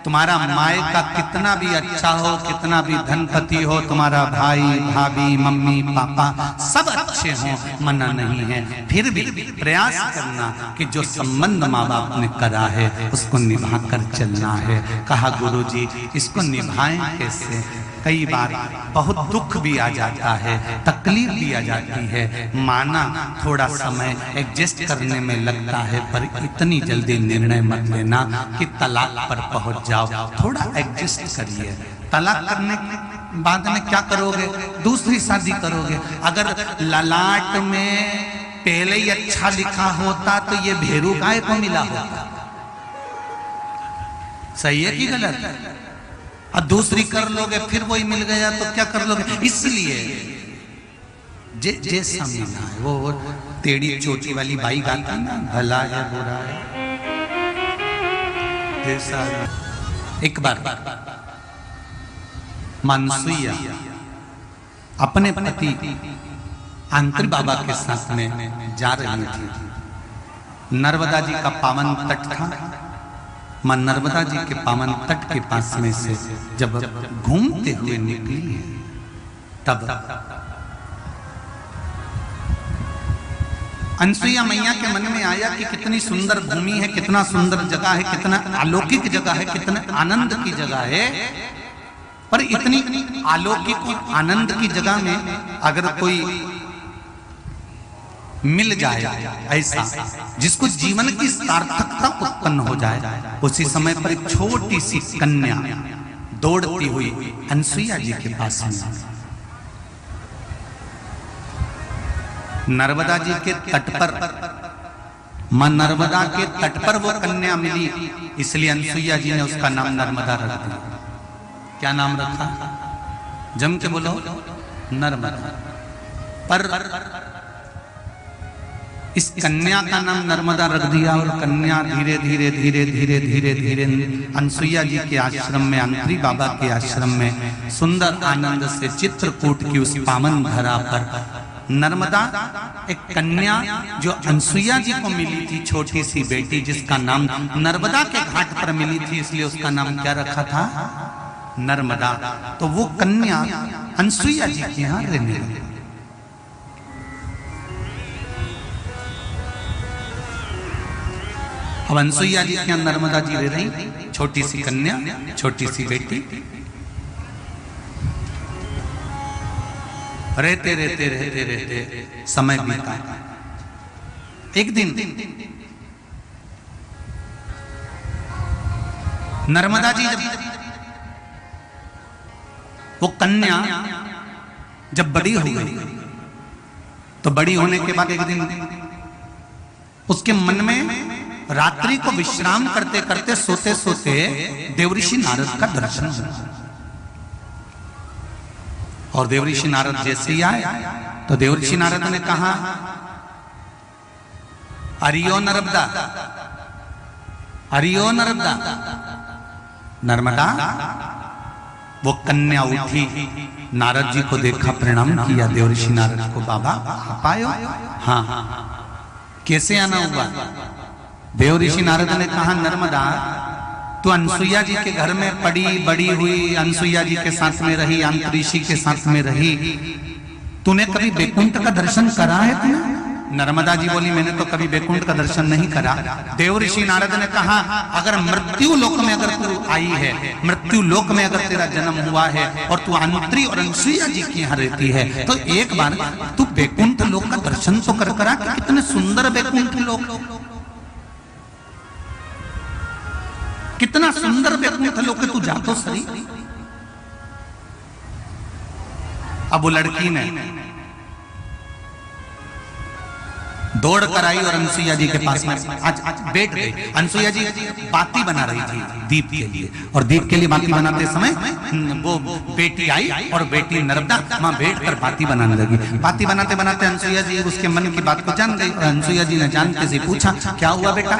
तुम्हारा माए का कितना भी अच्छा हो, कितना भी धनपति हो, तुम्हारा भाई भाभी मम्मी पापा सब अच्छे हों, मना नहीं है, फिर भी प्रयास करना कि जो संबंध माँ बाप ने करा है उसको निभा कर चलना है। कहा गुरुजी इसको निभाएं कैसे? कई बार बहुत दुख भी आ जाता है, तकलीफ भी आ जाती है, माना थोड़ा समय एडजस्ट करने में लगता है, पर इतनी जल्दी निर्णय मत लेना कि तलाक पर पहुंच जाओ। थोड़ा एडजस्ट करिए। तलाक करने के बाद में क्या करोगे? दूसरी शादी करोगे। अगर ललाट में पहले ही अच्छा लिखा होता तो ये भेरू गाय को मिला होता। सही है कि गलत? और दूसरी कर लोगे फिर वही मिल गया तो क्या कर लोगे? इसलिए जैसा मिला है वो टेढ़ी चोटी वाली बाई गाती ना, भला है बुरा है जैसा। एक बार मनसुईया अपने पति आंतरी बाबा के साथ में जा रही थी। नर्मदा जी का पावन तट था। मां नर्मदा जी के पावन तट के पास में से जब घूमते हुए निकली तब अनसुईया मैया के मन में आया कि कितनी सुंदर भूमि है, कितना सुंदर जगह है, कितना अलौकिक जगह है, कितना आनंद की जगह है। पर इतनी अलौकिक और आनंद की जगह में अगर कोई मिल जाए ऐसा जिसको जीवन की सार्थकता उत्पन्न हो जाए, उसी समय पर एक छोटी सी कन्या दौड़ती हुई अनसुईया जी के पास में नर्मदा जी के तट पर, मां नर्मदा के तट पर वो कन्या मिली, इसलिए अनसुईया जी ने उसका नाम नर्मदा रख दिया। क्या नाम रखा? जम के बोलो, नर्मदा। पर इस कन्या का नाम नर्मदा रख दिया और कन्या धीरे धीरे धीरे धीरे धीरे धीरे अनसुईया जी के आश्रम में, आंतरी बाबा के आश्रम में सुंदर आनंद से चित्रकूट की उस पावन धरा पर नर्मदा एक कन्या जो अनसुईया जी को मिली थी, छोटी सी बेटी जिसका नाम नर्मदा के घाट पर मिली थी, इसलिए उसका नाम क्या रखा था? नर्मदा। तो वो कन्या अनसुईया जी के यहाँ रहने लगी। अब अनसुईया जी के यहाँ नर्मदा जी रह रही, छोटी सी कन्या, छोटी सी बेटी। रहते रहते रहते रहते समय बीता। एक दिन नर्मदा जी वो कन्या जब बड़ी हो गई तो बड़ी होने के बाद एक दिन उसके मन में रात्रि को विश्राम करते करते सोते सोते देवऋषि नारद का दर्शन हुआ। और देवऋषि नारद जैसे ही आए तो देवऋषि नारद ने कहा, अरियो नर्मदा, अरियो नर्मदा। नर्मदा। वो कन्या उठी, नारद जी को देखा, प्रणाम किया देवऋषि नारद को। बाबा आप आए हो? हाँ। कैसे आना हुआ? देव ऋषि नारद ने कहा, नर्मदा तू अनसुईया जी के घर में पड़ी बड़ी हुई, अनसुईया जी के साथ में रही, अंतऋषि के साथ में रही, तूने कभी बैकुंठ का दर्शन करा है तूने? नर्मदा जी बोली, मैंने तो कभी बैकुंठ का दर्शन नहीं करा। देव ऋषि नारद ने कहा, अगर मृत्यु लोक में अगर तू आई है, मृत्यु लोक में अगर तेरा जन्म हुआ है और तू अंतरी और अनसुईया जी के यहाँ रहती है, तो एक बार तू बैकुंठ लोक का दर्शन तो कर करा कि कितने सुंदर बैकुंठ लोक, कितना सुंदर बैकुंठ लोक तू जा तो सही। अब वो लड़की ने दौड़ कर आई और अनसुईया जी के पास में आज बैठ गई। अनसुईया जी बाती बना रही थी दीप के लिए, और दीप के लिए बाती बनाते समय वो बेटी आई और बेटी नर्मदा मां बैठ कर बाती बनाने लगी। बाती बनाते बनाते अनसुईया जी उसके मन की बात को जान गई और अनसुईया जी ने जानते से पूछा, क्या हुआ बेटा,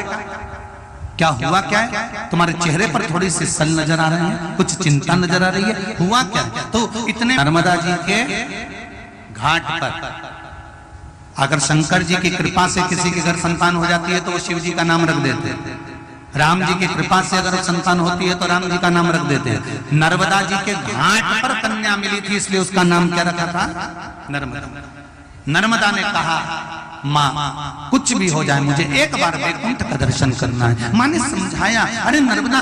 क्या हुआ, क्या है तुम्हारे चेहरे पर थोड़ी सी सल नजर आ रही है, कुछ चिंता नजर आ रही है, हुआ क्या? तो इतने नर्मदा जी के घाट पर अगर शंकर जी की कृपा से किसी के घर संतान हो जाती है तो वो शिव जी का नाम रख देते हैं, राम जी की कृपा से अगर संतान होती है तो राम जी का नाम रख देते हैं। नर्मदा जी के घाट पर कन्या मिली थी इसलिए उसका नाम क्या रखा था? नर्मदा। नर्मदा ने कहा, माँ कुछ भी हो जाए मुझे एक बार बैकुंठ का दर्शन करना है। माँ ने समझाया, अरे नर्मदा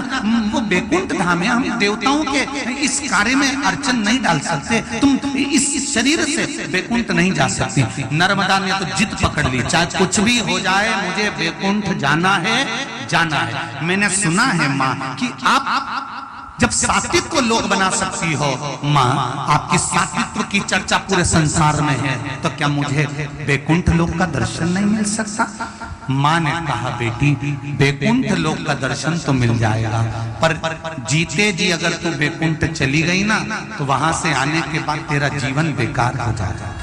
वो बैकुंठ धाम है, हम देवताओं के इस कार्य में अर्चन नहीं डाल सकते, तुम इस शरीर से बैकुंठ नहीं जा सकती। नर्मदा ने तो जिद पकड़ ली, चाहे कुछ भी हो जाए मुझे बैकुंठ जाना है, जाना है। मैंने सुना है माँ कि आप जब सात्वित्व लोग बना सकती हो, माँ आपकी सात्वित्व की चर्चा पूरे संसार में है, तो क्या मुझे बैकुंठ लोक का दर्शन नहीं मिल सकता? माँ ने कहा, बेटी बैकुंठ लोक का दर्शन तो मिल जाएगा, पर जीते जी अगर तू बैकुंठ चली गई ना तो वहां से आने के बाद तेरा जीवन बेकार हो जाएगा।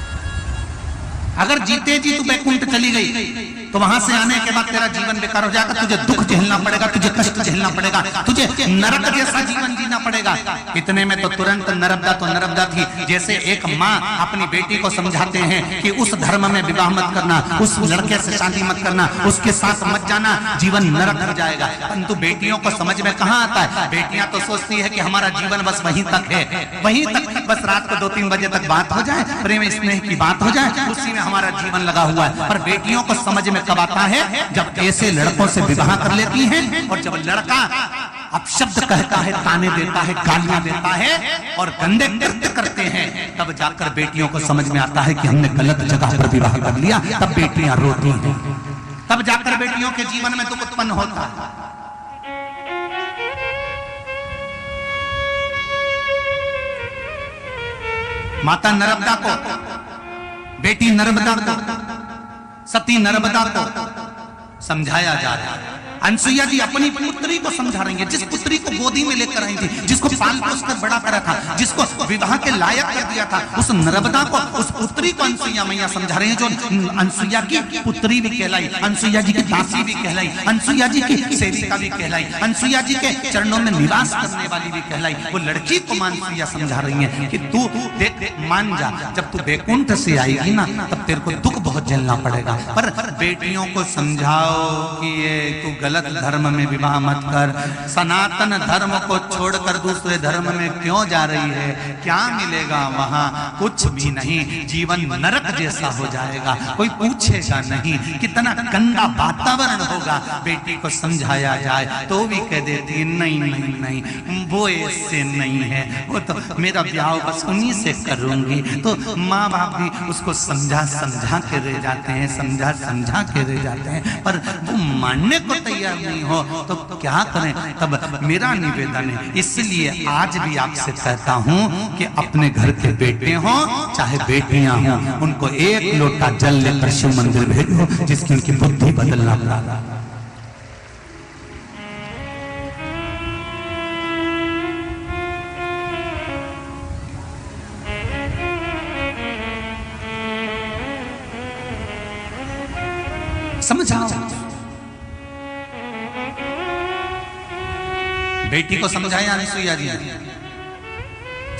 अगर जीते जी तू बैकुंठ चली गई तो वहां से आने के बाद तेरा जीवन बेकार हो जाएगा, तुझे दुख झेलना पड़ेगा, तुझे कष्ट झेलना पड़ेगा, तुझे नरक जैसा जीवन जीना पड़ेगा। इतने में तो तुरंत नर्मदा तो नर्मदा थी, जैसे एक माँ अपनी बेटी को समझाते हैं कि उस धर्म में विवाह मत करना, उस लड़के से शादी मत करना, उसके साथ मत जाना, जीवन नरक हो जाएगा। परंतु बेटियों को समझ में कहाँ आता है? बेटियां तो सोचती है कि हमारा जीवन बस वहीं तक है, वहीं तक, बस रात को 2-3 बजे तक बात हो जाए, प्रेम स्नेह की बात हो जाए, उसी में हमारा जीवन लगा हुआ है। पर बेटियों को समझ में कब आता है? जब ऐसे लड़कों से विवाह कर लेती हैं और जब लड़का अपशब्द कहता है, ताने देता है, गालियां देता है और गंदे कृत्य करते हैं, तब जाकर बेटियों को समझ में आता है कि हमने गलत जगह पर विवाह कर लिया। तब बेटियां रोती हैं, तब जाकर बेटियों के जीवन में दुख उत्पन्न होता है। माता नर्मदा को, बेटी नर्मदा को, सती नर्मदा को समझाया जा रहा है। अनसुईया जी अपनी पुत्री को समझा रही है, जिस पुत्री को गोदी में लेकर आई थी, जिसको पाल पोस कर बड़ा करा था, जिसको विवाह के लायक कर दिया था, उस नर्मदा को, उस पुत्री को अनसुईया मैया समझा रही है, जो अनसुईया की पुत्री भी कहलाई, अनसुईया जी की दासी भी कहलाई, अनसुईया जी की सेविका भी कहलाई, अनसुईया जी के चरणों में निवास करने वाली भी कहलाई। वो लड़की को अनसुईया समझा रही है कि तू देख, मान जा, जब तू बैकुंठ से आएगी ना तब तेरे को दुख बहुत झेलना पड़ेगा। पर बेटियों को समझाओ कि ये तू गलत धर्म में विवाह मत कर, सनातन धर्म को छोड़कर दूसरे धर्म में क्यों जा रही है? क्या मिलेगा वहां? कुछ भी नहीं, जीवन नरक जैसा हो जाएगा, कोई पूछेगा नहीं, कितना गंदा वातावरण होगा। बेटी को समझाया जाए तो भी कह देती नहीं नहीं नहीं, वो ऐसे नहीं है, वो तो मेरा ब्याह बस उन्हीं से करूंगी। तो माँ बाप भी उसको समझा समझा के रह जाते हैं, समझा समझा के रह जाते हैं, पर वो मानने को तैयार नहीं हो तो क्या करें? तब मेरा निवेदन है, इसलिए आज भी आपसे कहता हूं कि अपने घर के बेटे हों चाहे बेटियां हों, उनको एक लोटा जल लेकर शिव मंदिर भेजो, जिसकी उनकी बुद्धि बदलना पड़ा। समझाओ, बेटी को समझाया अनसुईया जी,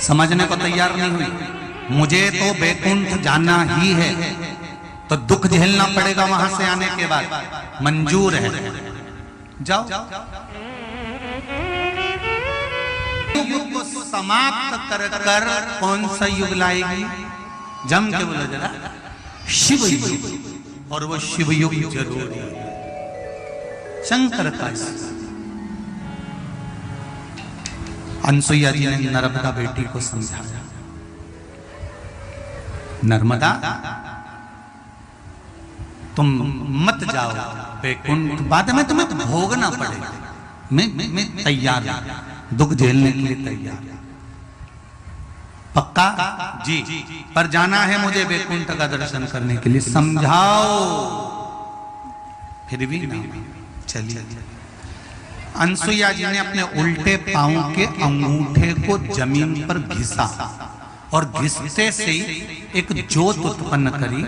समझने को तैयार नहीं हुई। मुझे तो बैकुंठ जाना ही है, तो दुख झेलना पड़ेगा वहां से आने के बाद, मंजूर है। जाओ युग को समाप्त कर कर कौन सा युग लाएगी? जम के बोला जरा, शिव युग। और वो शिव युग जरूरी है। शंकर का अनसुईया जी ने नर्मदा बेटी को समझाया, नर्मदा तुम मत जाओ वैकुंठ, बाद में तुम्हें भोगना पड़ेगा। मैं तैयार हूं, दुख झेलने के लिए तैयार। पक्का? जी। पर जाना है मुझे वैकुंठ का दर्शन करने के लिए, समझाओ। फिर भी नहीं, चलिए। अनसुईया जी ने अपने उल्टे पांव के अंगूठे को जमीन पर घिसा और घिसते से ही एक ज्योत उत्पन्न करी,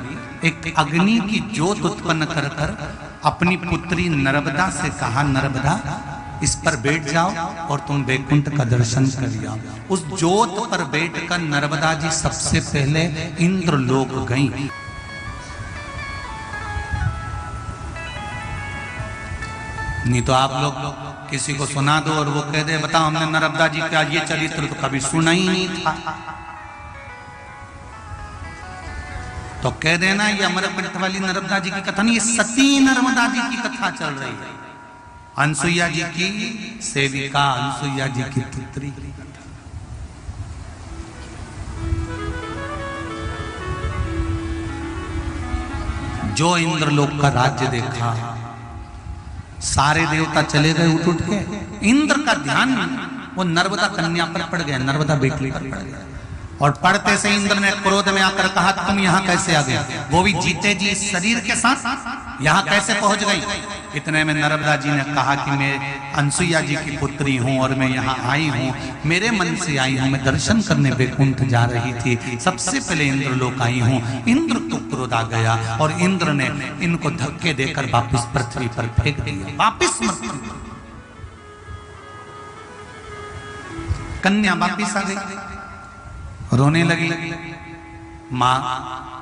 एक अग्नि की ज्योत उत्पन्न कर कर अपनी पुत्री नर्मदा से कहा, नर्मदा इस पर बैठ जाओ और तुम वैकुंठ का दर्शन कर आओ। उस ज्योत पर बैठकर नर्मदा जी सबसे पहले इंद्रलोक गईं। नहीं तो आप लोग किसी को सुना दो और वो कह दे, बताओ हमने नर्मदा जी का ये चरित्र तो कभी सुना ही नहीं था, तो कह देना ये अमरकंठ वाली नर्मदा जी की कथा नहीं, ये सती नर्मदा जी की कथा चल रही है। अनसुईया जी की सेविका, अनसुईया जी की पुत्री। जो इंद्रलोक का राज्य देखा, सारे देवता चले गए उठ उठ के, इंद्र का ध्यान वो नर्मदा कन्या पर पड़ गया, नर्मदा बेटी पर पड़ गया। और पढ़ते से इंद्र ने क्रोध में आकर कहा, तुम यहाँ कैसे आ गए? वो भी जीते जी इस शरीर के साथ यहाँ कैसे पहुंच गई? इतने में नर्मदा जी ने कहा कि मैं अनसुईया जी की पुत्री हूँ और मैं यहाँ आई हूँ, मेरे मन से आई हूँ, मैं दर्शन करने वैकुंठ जा रही थी, सबसे पहले इंद्रलोक आई हूँ। इंद्र को क्रोध आ गया और इंद्र ने इनको धक्के देकर वापिस पृथ्वी पर फेंक दिया, वापिस मृत्यु। कन्या वापिस आ गई, रोने लगी, मां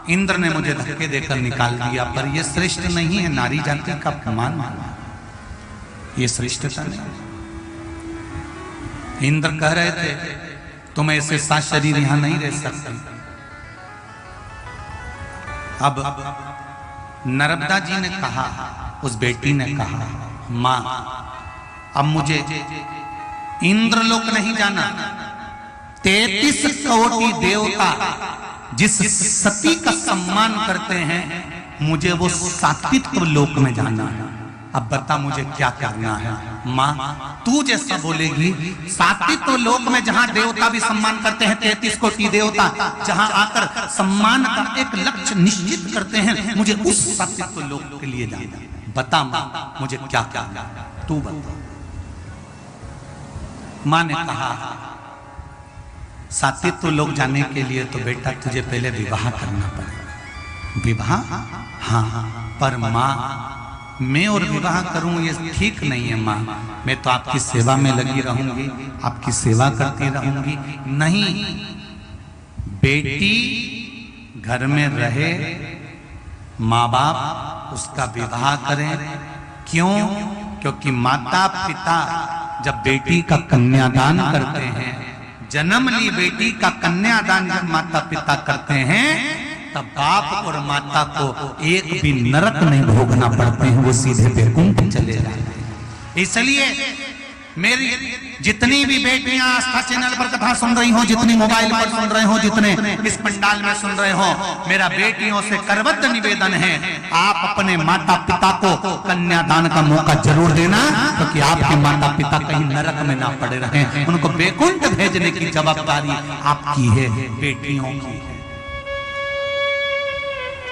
इंद्र ने मुझे धक्के देकर निकाल दिया, पर यह श्रेष्ठ नहीं है, नारी जाति का अपमान माना, ये श्रेष्ठता नहीं। इंद्र कह रहे थे तुम ऐसे सात शरीर यहां नहीं रह सकते। अब नर्मदा जी ने कहा, उस बेटी ने कहा, मां अब मुझे इंद्रलोक नहीं जाना, 33 कोटि देवता जिस सती का सम्मान करते हैं, मुझे वो सात्विक लोक में जाना है। अब बता मुझे क्या करना है? माँ तू जैसा बोलेगी, सात्विक लोक में जहाँ देवता भी सम्मान करते हैं, 33 कोटि देवता जहाँ आकर सम्मान का एक लक्ष्य निश्चित करते हैं, मुझे उस सात्विक लोक के लिए जाना। बता माँ मुझे क्या करना है, तू बता। माँ ने कहा, सात्विक लोग जाने के लिए तो बेटा तुझे पहले विवाह करना पड़ेगा। विवाह? हाँ, पर माँ मैं और विवाह करूं ये ठीक नहीं है माँ, मैं तो आपकी सेवा में लगी रहूंगी, आपकी सेवा करती रहूंगी। नहीं, बेटी घर में रहे, माँ बाप उसका विवाह करें। क्यों? क्योंकि माता पिता जब बेटी का कन्यादान करते हैं, जन्म ली बेटी का कन्यादान जब माता पिता करते हैं, तब बाप और माता को एक भी नरक नहीं भोगना पड़ते हैं, वो सीधे वैकुंठ चले जाते हैं। इसलिए मेरी जितनी भी बेटियां आस्था चैनल पर कथा सुन रही हो, जितनी मोबाइल पर सुन रहे हो, जितने इस पंडाल में सुन रहे हो, मेरा बेटियों से करबद्ध निवेदन है, आप अपने माता पिता को कन्यादान का मौका जरूर देना, क्योंकि आपके माता पिता कहीं नरक में ना पड़े रहे। उनको वैकुंठ भेजने की जवाबदारी आपकी है, बेटियों की है।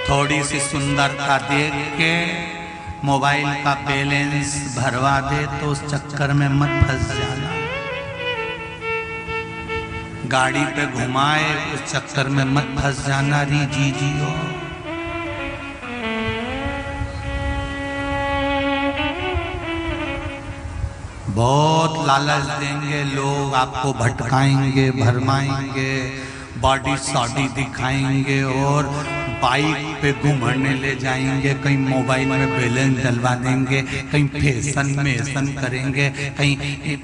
थोड़ी सी सुंदरता देख के मोबाइल का बैलेंस भरवा दे तो उस चक्कर में मत फंस जाना। गाड़ी पे घुमाए उस चक्कर में मत फंस जाना। री जी हो, बहुत लालच देंगे लोग, आपको भटकाएंगे, भरमाएंगे, बॉडी सॉडी दिखाएंगे और बाइक पे घुमाने ले जाएंगे, कहीं मोबाइल में बैलेंस डलवा देंगे, कहीं फैशन मेसन करेंगे, कहीं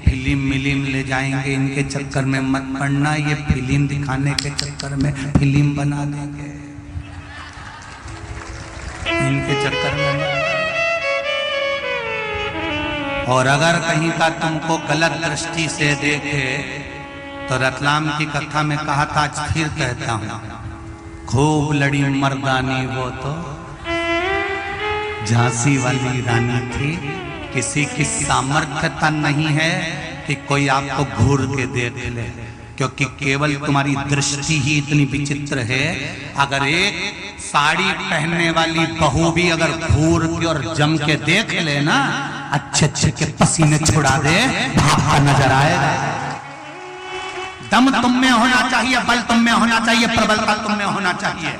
फिल्म ले जाएंगे। इनके चक्कर में मत पड़ना, ये फिल्म दिखाने के चक्कर में फिल्म बना देंगे, इनके चक्कर में। और अगर कहीं का तुमको गलत दृष्टि से देखे तो रतलाम की कथा में कहा था, आज फिर कहता हूं, खूब लड़ी मर्दानी वो तो झांसी वाली रानी थी। किसी की सामर्थ्यता नहीं है कि कोई आपको घूर के देख ले, क्योंकि केवल तुम्हारी दृष्टि ही इतनी विचित्र है। अगर एक साड़ी पहनने वाली बहू भी अगर घूर के और जम के देख ले ना, अच्छे अच्छे के पसीने छुड़ा दे, भागा नजर आएगा। दम तुम में होना चाहिए, बल तुम में होना चाहिए, प्रबलता तुम में होना चाहिए।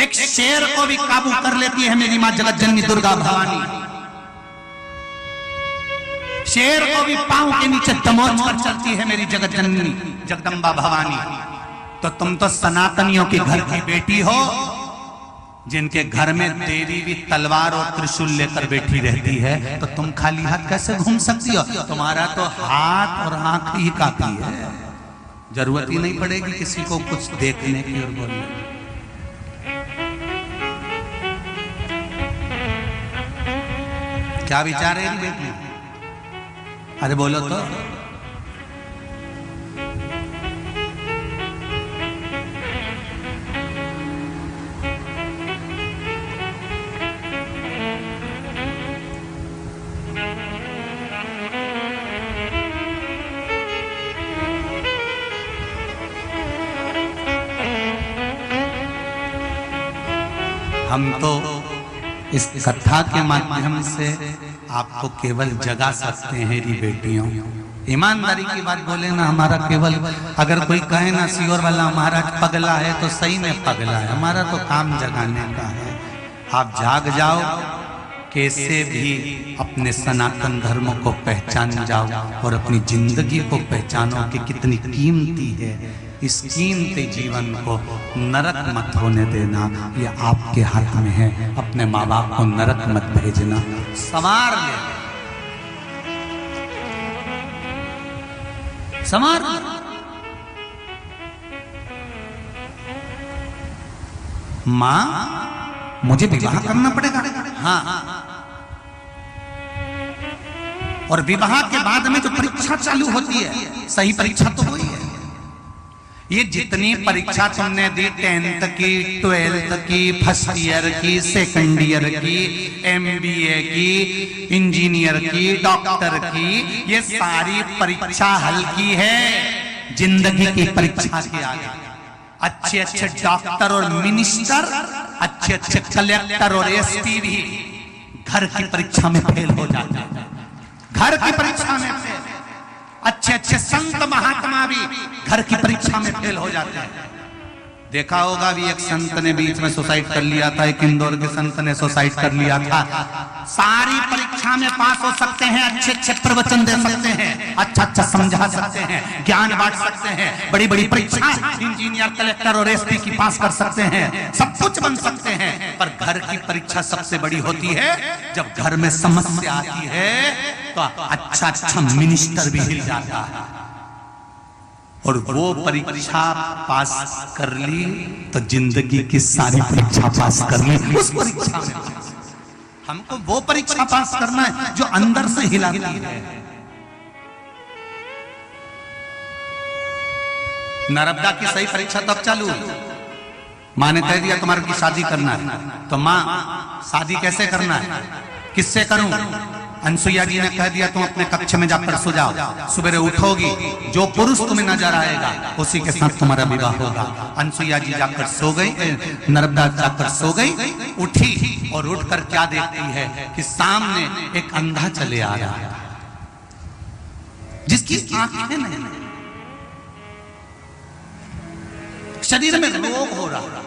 एक शेर को भी काबू कर लेती है मेरी मां जगत जननी दुर्गा भवानी। शेर को भी पांव के नीचे दमोच कर चलती है मेरी जगत जननी जगदम्बा भवानी। तो तुम तो सनातनियों के घर की बेटी हो, जिनके घर में देवी भी तलवार और त्रिशूल लेकर बैठी रहती है, तो तुम खाली हाथ कैसे घूम सकती हो? तुम्हारा तो हाथ और आंख ही काफी है, जरूरत ही नहीं पड़ेगी किसी को कुछ देखने की और बोलने की। क्या विचार है बेटी? अरे बोलो तो। हम तो इस कथा के माध्यम से आपको केवल जगा सकते हैं री बेटियों। ईमानदारी की बात बोले ना, हमारा केवल अगर कोई कहे ना सियोर वाला महाराज पगला है, तो सही में पगला है। हमारा तो काम जगाने का है। आप जाग जाओ, कैसे भी अपने सनातन धर्म को पहचान जाओ और अपनी जिंदगी को पहचानो कि कितनी कीमती है। इस कीमती जीवन को नरक मत होने देना, ये आपके हाथ में है। अपने माँ बाप को नरक मत भेजना, संवार ले, संवार ले। माँ, मुझे विवाह करना पड़ेगा। हाँ, और विवाह के बाद में जो परीक्षा चालू होती है, सही परीक्षा तो वही है। ये जितनी परीक्षा तुमने दी, 10th की, 12th की, फर्स्ट ईयर की, सेकंड ईयर की, MBA की, इंजीनियर की, डॉक्टर की, ये सारी परीक्षा हल्की है जिंदगी की परीक्षा के आगे। अच्छे अच्छे डॉक्टर और मिनिस्टर, अच्छे अच्छे कलेक्टर और SP भी घर की परीक्षा में फेल हो जाते हैं। घर की परीक्षा में फेल। अच्छे अच्छे संत महात्मा भी घर की परीक्षा में फेल हो जाते हैं। देखा होगा भी, एक संत ने बीच में सुसाइड कर लिया था, एक इंदौर के संत ने सुसाइड कर लिया था। सारी परीक्षा में पास हो सकते हैं, अच्छे अच्छे प्रवचन दे सकते हैं, अच्छा अच्छा समझा सकते हैं, ज्ञान बांट सकते हैं, बड़ी बड़ी परीक्षा इंजीनियर, कलेक्टर और SP की पास कर सकते हैं, सब कुछ बन सकते हैं। पर घर की परीक्षा सबसे बड़ी होती है। जब घर में समस्या आती है तो अच्छा अच्छा मिनिस्टर भी हिल जाता है। और वो परीक्षा पास कर ली तो जिंदगी की सारी परीक्षा पास कर ली। उस परीक्षा में हमको वो परीक्षा पास करना है जो अंदर से हिलाती है। नर्मदा की सही परीक्षा तब चालू, माँ ने कह दिया तुम्हारे की शादी करना है, तो माँ शादी कैसे करना है, किससे करूं? अनसुईया जी ने कह दिया तुम अपने कक्ष में जाकर सो जाओ, सवेरे उठोगी, जो पुरुष तुम्हें नजर आएगा उसी के साथ तुम्हारा विवाह होगा। अनसुईया जी जाकर सो गई, नर्मदा जाकर सो गई, उठी और उठकर क्या देखती है कि सामने एक अंधा चले आ रहा है, जिसकी आंखें नहीं, शरीर में रोग हो रहा।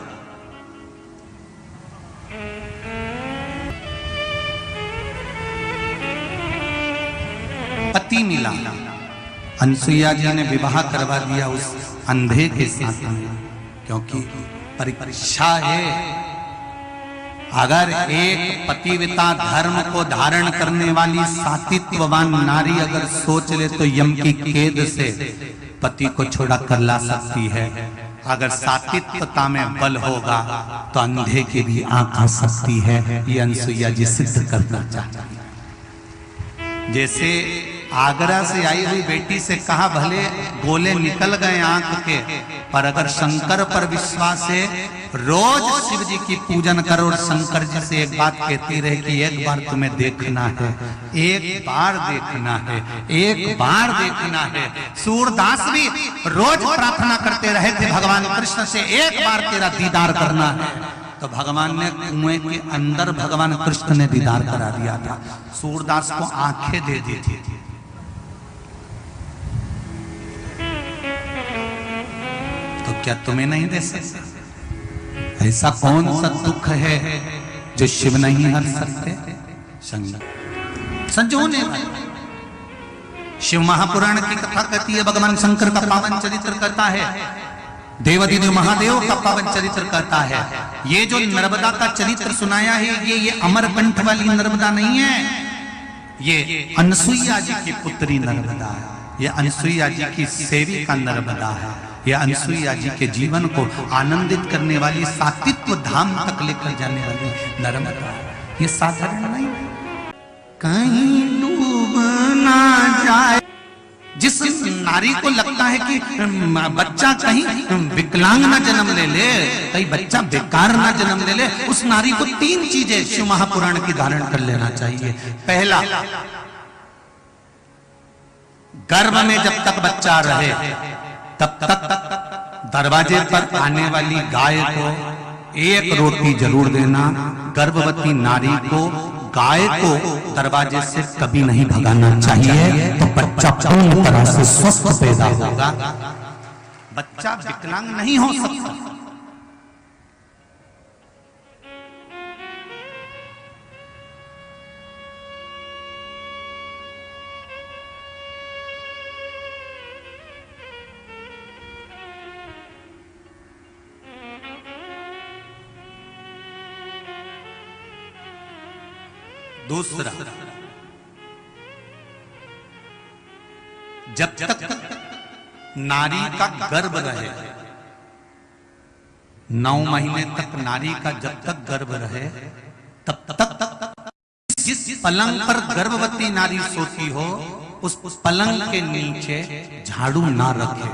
पति मिला, अनसुईया जी ने विवाह करवा दिया उस अंधे के साथ में, क्योंकि परीक्षा है। अगर एक पतिव्रता धर्म को धारण करने वाली सातित्ववान नारी अगर सोच ले तो यम की कैद से पति को छुड़ा कर ला सकती है। अगर सातित्वता में बल होगा तो अंधे की भी आंख आ सकती है। ये अनसुईया जी सिद्ध करना चाहती है। जैसे आगरा से आई हुई बेटी से कहा भले गोले निकल गए आंख के, पर अगर शंकर पर विश्वास है रोज शिव जी की पूजन करो और शंकर जी से एक बात कहती रहे कि एक बार तुम्हें देखना है, एक बार देखना है, एक बार देखना है। सूरदास भी रोज प्रार्थना करते रहे थे भगवान कृष्ण से एक बार तेरा दीदार करना है। तो भगवान ने कुएं के अंदर भगवान कृष्ण ने दीदार करा दिया था। सूरदास को आंखें दे दी थी। तो क्या तुम्हें नहीं दे सकते? ऐसा कौन सा दुख है जो शिव नहीं हर सकते? संजोने शिव महापुराण की कथा कहती है, भगवान शंकर का पावन चरित्र करता है, देवादिदेव महादेव का पावन चरित्र करता है। ये जो नर्मदा का चरित्र सुनाया है ये अमरकंठ वाली नर्मदा नहीं है, ये अनसुईया जी की पुत्री नर्मदा है। ये अनसुईया जी की सेविका नर्मदा है। ये अनसुईया जी के जीवन को आनंदित करने वाली सातित्व धाम तक लेकर जाने वाली नर्मदा है। ये साधारण नहीं, कहीं डूब ना जाए। जिस नारी को लगता है कि बच्चा कहीं विकलांग ना जन्म ले ले, कहीं बच्चा बेकार ना जन्म ले ले, उस नारी को 3 चीजें शिव महापुराण की धारण कर लेना चाहिए। पहला, गर्भ में जब तक बच्चा रहे तब तक दरवाजे पर आने वाली गाय को 1 रोटी जरूर देना। गर्भवती नारी को गाय को दरवाजे से कभी नहीं भगाना चाहिए, तो बच्चा पूर्ण तरह से स्वस्थ पैदा होगा। बच्चा विकलांग नहीं हो सकता। दूसरा, जब तक नारी का गर्भ रहे, 9 महीने तक नारी का जब तक गर्भ रहे तब तक जिस पलंग पर गर्भवती नारी सोती हो उस पलंग के नीचे झाड़ू ना रखे।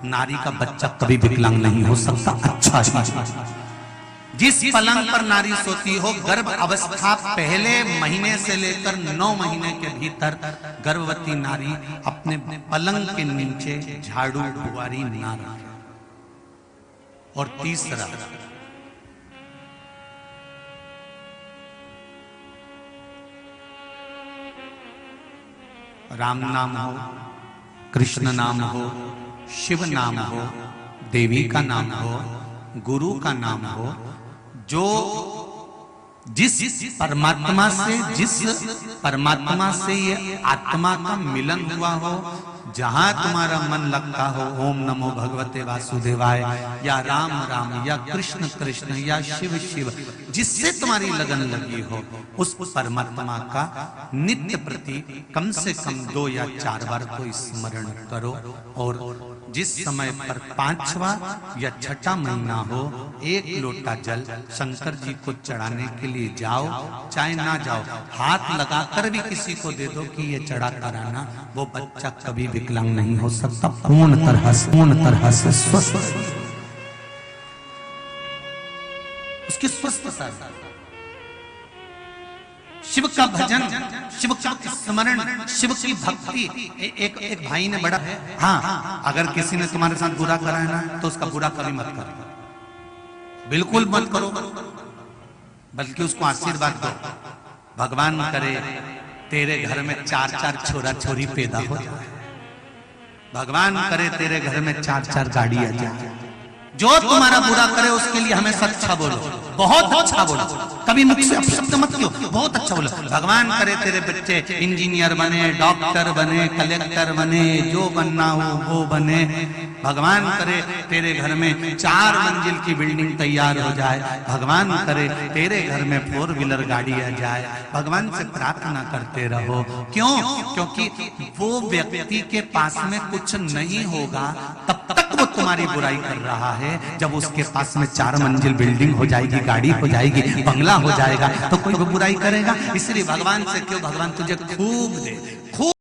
नारी का बच्चा कभी विकलांग नहीं हो सकता। अच्छा, जिस पलंग पर नारी सोती हो गर्भ अवस्था पहले महीने से लेकर 9 महीने के भीतर गर्भवती नारी अपने पलंग के नीचे झाड़ू बुआरी ना रखे। और तीसरा, राम नाम हो, कृष्ण नाम हो, शिव नाम हो, देवी का नाम हो, गुरु का नाम हो, जो जिस परमात्मा से ये आत्मा का मिलन हुआ हो, जहां तुम्हारा मन लगता हो, ओम नमो भगवते वासुदेवाय या राम राम या कृष्ण कृष्ण या शिव शिव, जिससे तुम्हारी लगन लगी हो उस परमात्मा का नित्य प्रति कम से कम 2 या 4 बार को स्मरण करो। और जिस समय पर 5वां या 6ठा महीना हो 1 लोटा जल शंकर जी को चढ़ाने के लिए जाओ, चाहे ना जाओ, हाथ लगाकर भी किसी को दे दो कि ये चढ़ा कर आना। वो बच्चा कभी विकलांग नहीं हो सकता, पूर्ण तरह से स्वस्थ, उसकी स्वस्थता। शिव का भजन, शिव का स्मरण, शिव की भक्ति। एक भाई ने बड़ा, हाँ, अगर किसी ने तुम्हारे साथ बुरा करा है ना तो उसका बुरा कभी मत करो, बिल्कुल मत करो, बल्कि उसको आशीर्वाद दो। भगवान करे तेरे घर में 4-4 छोरा छोरी पैदा हो जाए, भगवान करे तेरे घर में 4-4 गाड़ी आ जाए। जो तुम्हारा बुरा करे उसके लिए हमेशा अच्छा बोलो, बहुत अच्छा बोलो, कभी मुख से अपशब्द मत क्यों, बहुत अच्छा बोलो। भगवान करे तेरे बच्चे इंजीनियर बने, डॉक्टर बने, कलेक्टर बने, जो बनना हो वो बने, भगवान करे तेरे घर में 4 मंजिल की बिल्डिंग तैयार हो जाए, भगवान करे तेरे घर में 4 व्हीलर गाड़ी आ जाए। भगवान से प्रार्थना करते रहो। क्यों? क्योंकि वो व्यक्ति के पास में कुछ नहीं होगा तब तक वो तुम्हारी बुराई कर रहा है। जब उसके पास में 4 मंजिल बिल्डिंग हो जाएगी, गाड़ी हो जाएगी, बंगला हो जाएगा, तो कोई वो बुराई करेगा? इसलिए भगवान से क्यों, भगवान तुझे खूब दे, खूब